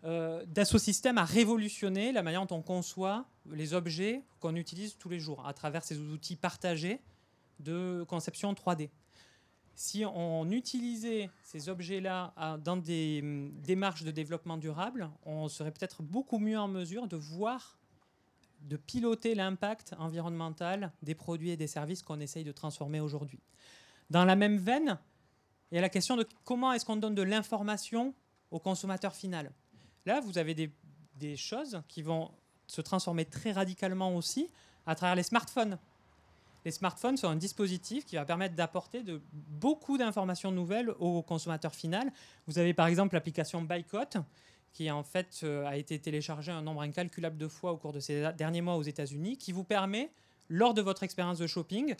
Dassault Systèmes a révolutionné la manière dont on conçoit les objets qu'on utilise tous les jours à travers ces outils partagés de conception 3D. Si on utilisait ces objets-là dans des démarches de développement durable, on serait peut-être beaucoup mieux en mesure de piloter l'impact environnemental des produits et des services qu'on essaye de transformer aujourd'hui. Dans la même veine, il y a la question de comment est-ce qu'on donne de l'information au consommateur final. Là, vous avez des choses qui vont se transformer très radicalement aussi à travers les smartphones. Les smartphones sont un dispositif qui va permettre d'apporter beaucoup d'informations nouvelles au consommateur final. Vous avez par exemple l'application Boycott, qui en fait a été téléchargée un nombre incalculable de fois au cours de ces derniers mois aux États-Unis, qui vous permet, lors de votre expérience de shopping,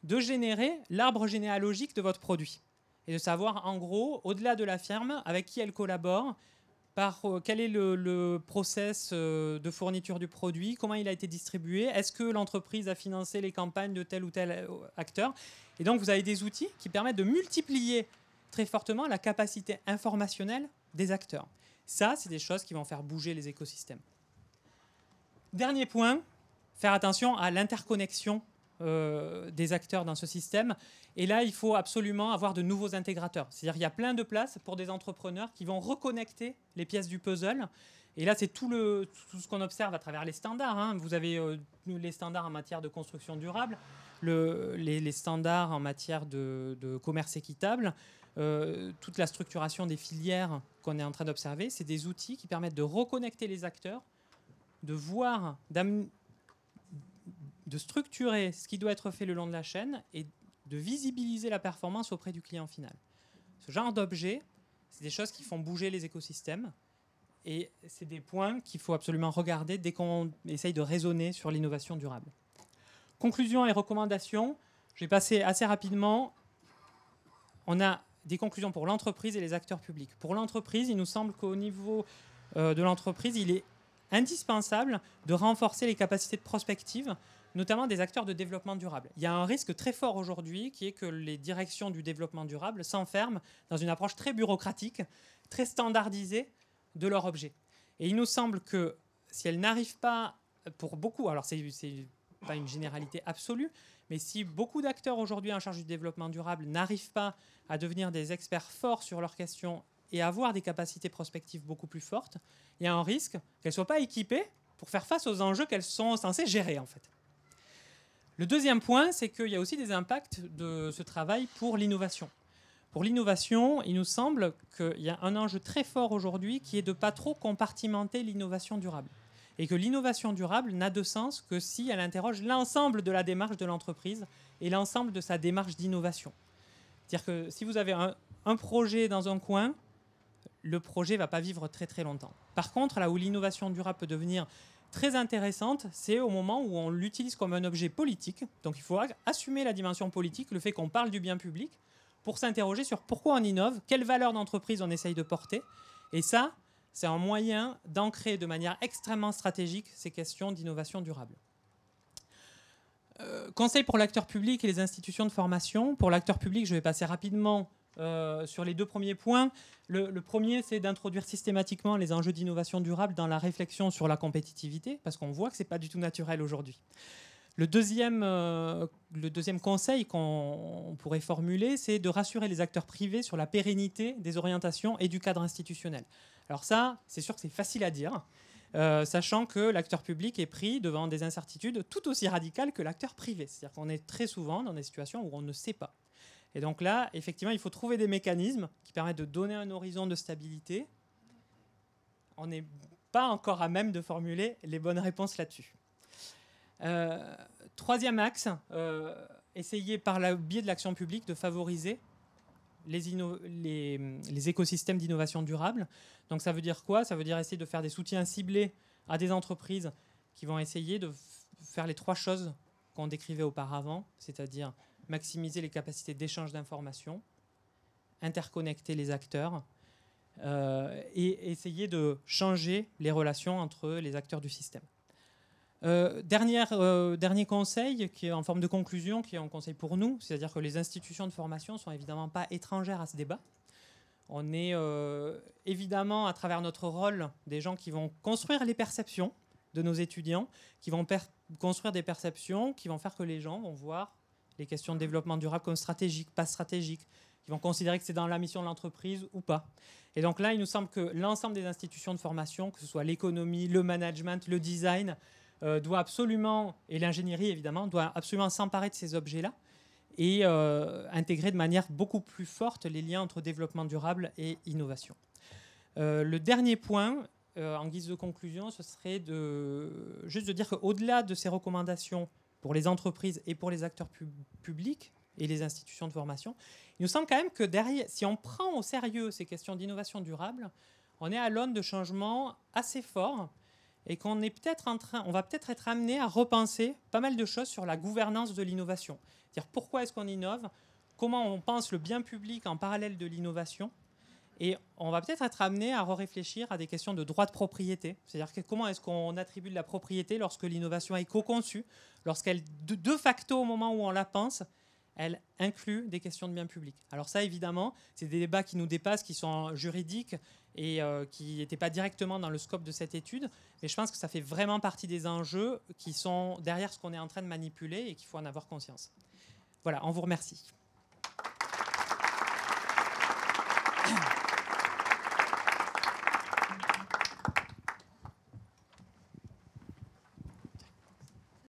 de générer l'arbre généalogique de votre produit et de savoir en gros, au-delà de la firme, avec qui elle collabore, quel est le process de fourniture du produit, comment il a été distribué, est-ce que l'entreprise a financé les campagnes de tel ou tel acteur. Et donc vous avez des outils qui permettent de multiplier très fortement la capacité informationnelle des acteurs. Ça, c'est des choses qui vont faire bouger les écosystèmes. Dernier point, faire attention à l'interconnexion des acteurs dans ce système. Et là, il faut absolument avoir de nouveaux intégrateurs. C'est-à-dire qu'il y a plein de places pour des entrepreneurs qui vont reconnecter les pièces du puzzle. Et là, c'est tout ce qu'on observe à travers les standards. Vous avez les standards en matière de construction durable, les standards en matière de commerce équitable, toute la structuration des filières qu'on est en train d'observer. C'est des outils qui permettent de reconnecter les acteurs, de voir, de structurer ce qui doit être fait le long de la chaîne et de visibiliser la performance auprès du client final. Ce genre d'objets, c'est des choses qui font bouger les écosystèmes et c'est des points qu'il faut absolument regarder dès qu'on essaye de raisonner sur l'innovation durable. Conclusions et recommandations, je vais passer assez rapidement. On a des conclusions pour l'entreprise et les acteurs publics. Pour l'entreprise, il nous semble qu'au niveau de l'entreprise, il est indispensable de renforcer les capacités de prospective, notamment des acteurs de développement durable. Il y a un risque très fort aujourd'hui qui est que les directions du développement durable s'enferment dans une approche très bureaucratique, très standardisée de leur objet. Et il nous semble que si elles n'arrivent pas, pour beaucoup, alors c'est pas une généralité absolue, mais si beaucoup d'acteurs aujourd'hui en charge du développement durable n'arrivent pas à devenir des experts forts sur leurs questions et avoir des capacités prospectives beaucoup plus fortes, il y a un risque qu'elles ne soient pas équipées pour faire face aux enjeux qu'elles sont censées gérer, en fait. Le deuxième point, c'est qu'il y a aussi des impacts de ce travail pour l'innovation. Pour l'innovation, il nous semble qu'il y a un enjeu très fort aujourd'hui qui est de ne pas trop compartimenter l'innovation durable. Et que l'innovation durable n'a de sens que si elle interroge l'ensemble de la démarche de l'entreprise et l'ensemble de sa démarche d'innovation. C'est-à-dire que si vous avez un projet dans un coin, le projet ne va pas vivre très très longtemps. Par contre, là où l'innovation durable peut devenir très intéressante, c'est au moment où on l'utilise comme un objet politique. Donc il faut assumer la dimension politique, le fait qu'on parle du bien public, pour s'interroger sur pourquoi on innove, quelles valeurs d'entreprise on essaye de porter. Et ça, c'est un moyen d'ancrer de manière extrêmement stratégique ces questions d'innovation durable. Conseil pour l'acteur public et les institutions de formation. Pour l'acteur public, je vais passer rapidement sur les deux premiers points. Le premier, c'est d'introduire systématiquement les enjeux d'innovation durable dans la réflexion sur la compétitivité, parce qu'on voit que ce n'est pas du tout naturel aujourd'hui. Le deuxième conseil qu'on pourrait formuler, c'est de rassurer les acteurs privés sur la pérennité des orientations et du cadre institutionnel. Alors ça, c'est sûr que c'est facile à dire, sachant que l'acteur public est pris devant des incertitudes tout aussi radicales que l'acteur privé. C'est-à-dire qu'on est très souvent dans des situations où on ne sait pas. Et donc là, effectivement, il faut trouver des mécanismes qui permettent de donner un horizon de stabilité. On n'est pas encore à même de formuler les bonnes réponses là-dessus. Troisième axe, essayer par le biais de l'action publique de favoriser les écosystèmes d'innovation durable. Donc ça veut dire quoi? Ça veut dire essayer de faire des soutiens ciblés à des entreprises qui vont essayer de faire les trois choses qu'on décrivait auparavant, c'est-à-dire maximiser les capacités d'échange d'informations, interconnecter les acteurs et essayer de changer les relations entre les acteurs du système. Dernier conseil, qui est en forme de conclusion, qui est un conseil pour nous, c'est-à-dire que les institutions de formation ne sont évidemment pas étrangères à ce débat. On est évidemment, à travers notre rôle, des gens qui vont construire les perceptions de nos étudiants, qui vont construire des perceptions qui vont faire que les gens vont voir les questions de développement durable comme stratégiques, pas stratégiques, qui vont considérer que c'est dans la mission de l'entreprise ou pas. Et donc là, il nous semble que l'ensemble des institutions de formation, que ce soit l'économie, le management, le design, doit absolument, et l'ingénierie évidemment, doit absolument s'emparer de ces objets-là et intégrer de manière beaucoup plus forte les liens entre développement durable et innovation. Le dernier point, en guise de conclusion, ce serait juste de dire qu'au-delà de ces recommandations pour les entreprises et pour les acteurs publics et les institutions de formation, il nous semble quand même que derrière, si on prend au sérieux ces questions d'innovation durable, on est à l'aune de changements assez forts et qu'on va peut-être être amené à repenser pas mal de choses sur la gouvernance de l'innovation. C'est-à-dire pourquoi est-ce qu'on innove, comment on pense le bien public en parallèle de l'innovation, et on va peut-être être amené à réfléchir à des questions de droit de propriété. C'est-à-dire comment est-ce qu'on attribue de la propriété lorsque l'innovation est co-conçue, lorsqu'elle, de facto, au moment où on la pense, elle inclut des questions de bien public. Alors ça, évidemment, c'est des débats qui nous dépassent, qui sont juridiques et qui n'étaient pas directement dans le scope de cette étude. Mais je pense que ça fait vraiment partie des enjeux qui sont derrière ce qu'on est en train de manipuler et qu'il faut en avoir conscience. Voilà, on vous remercie.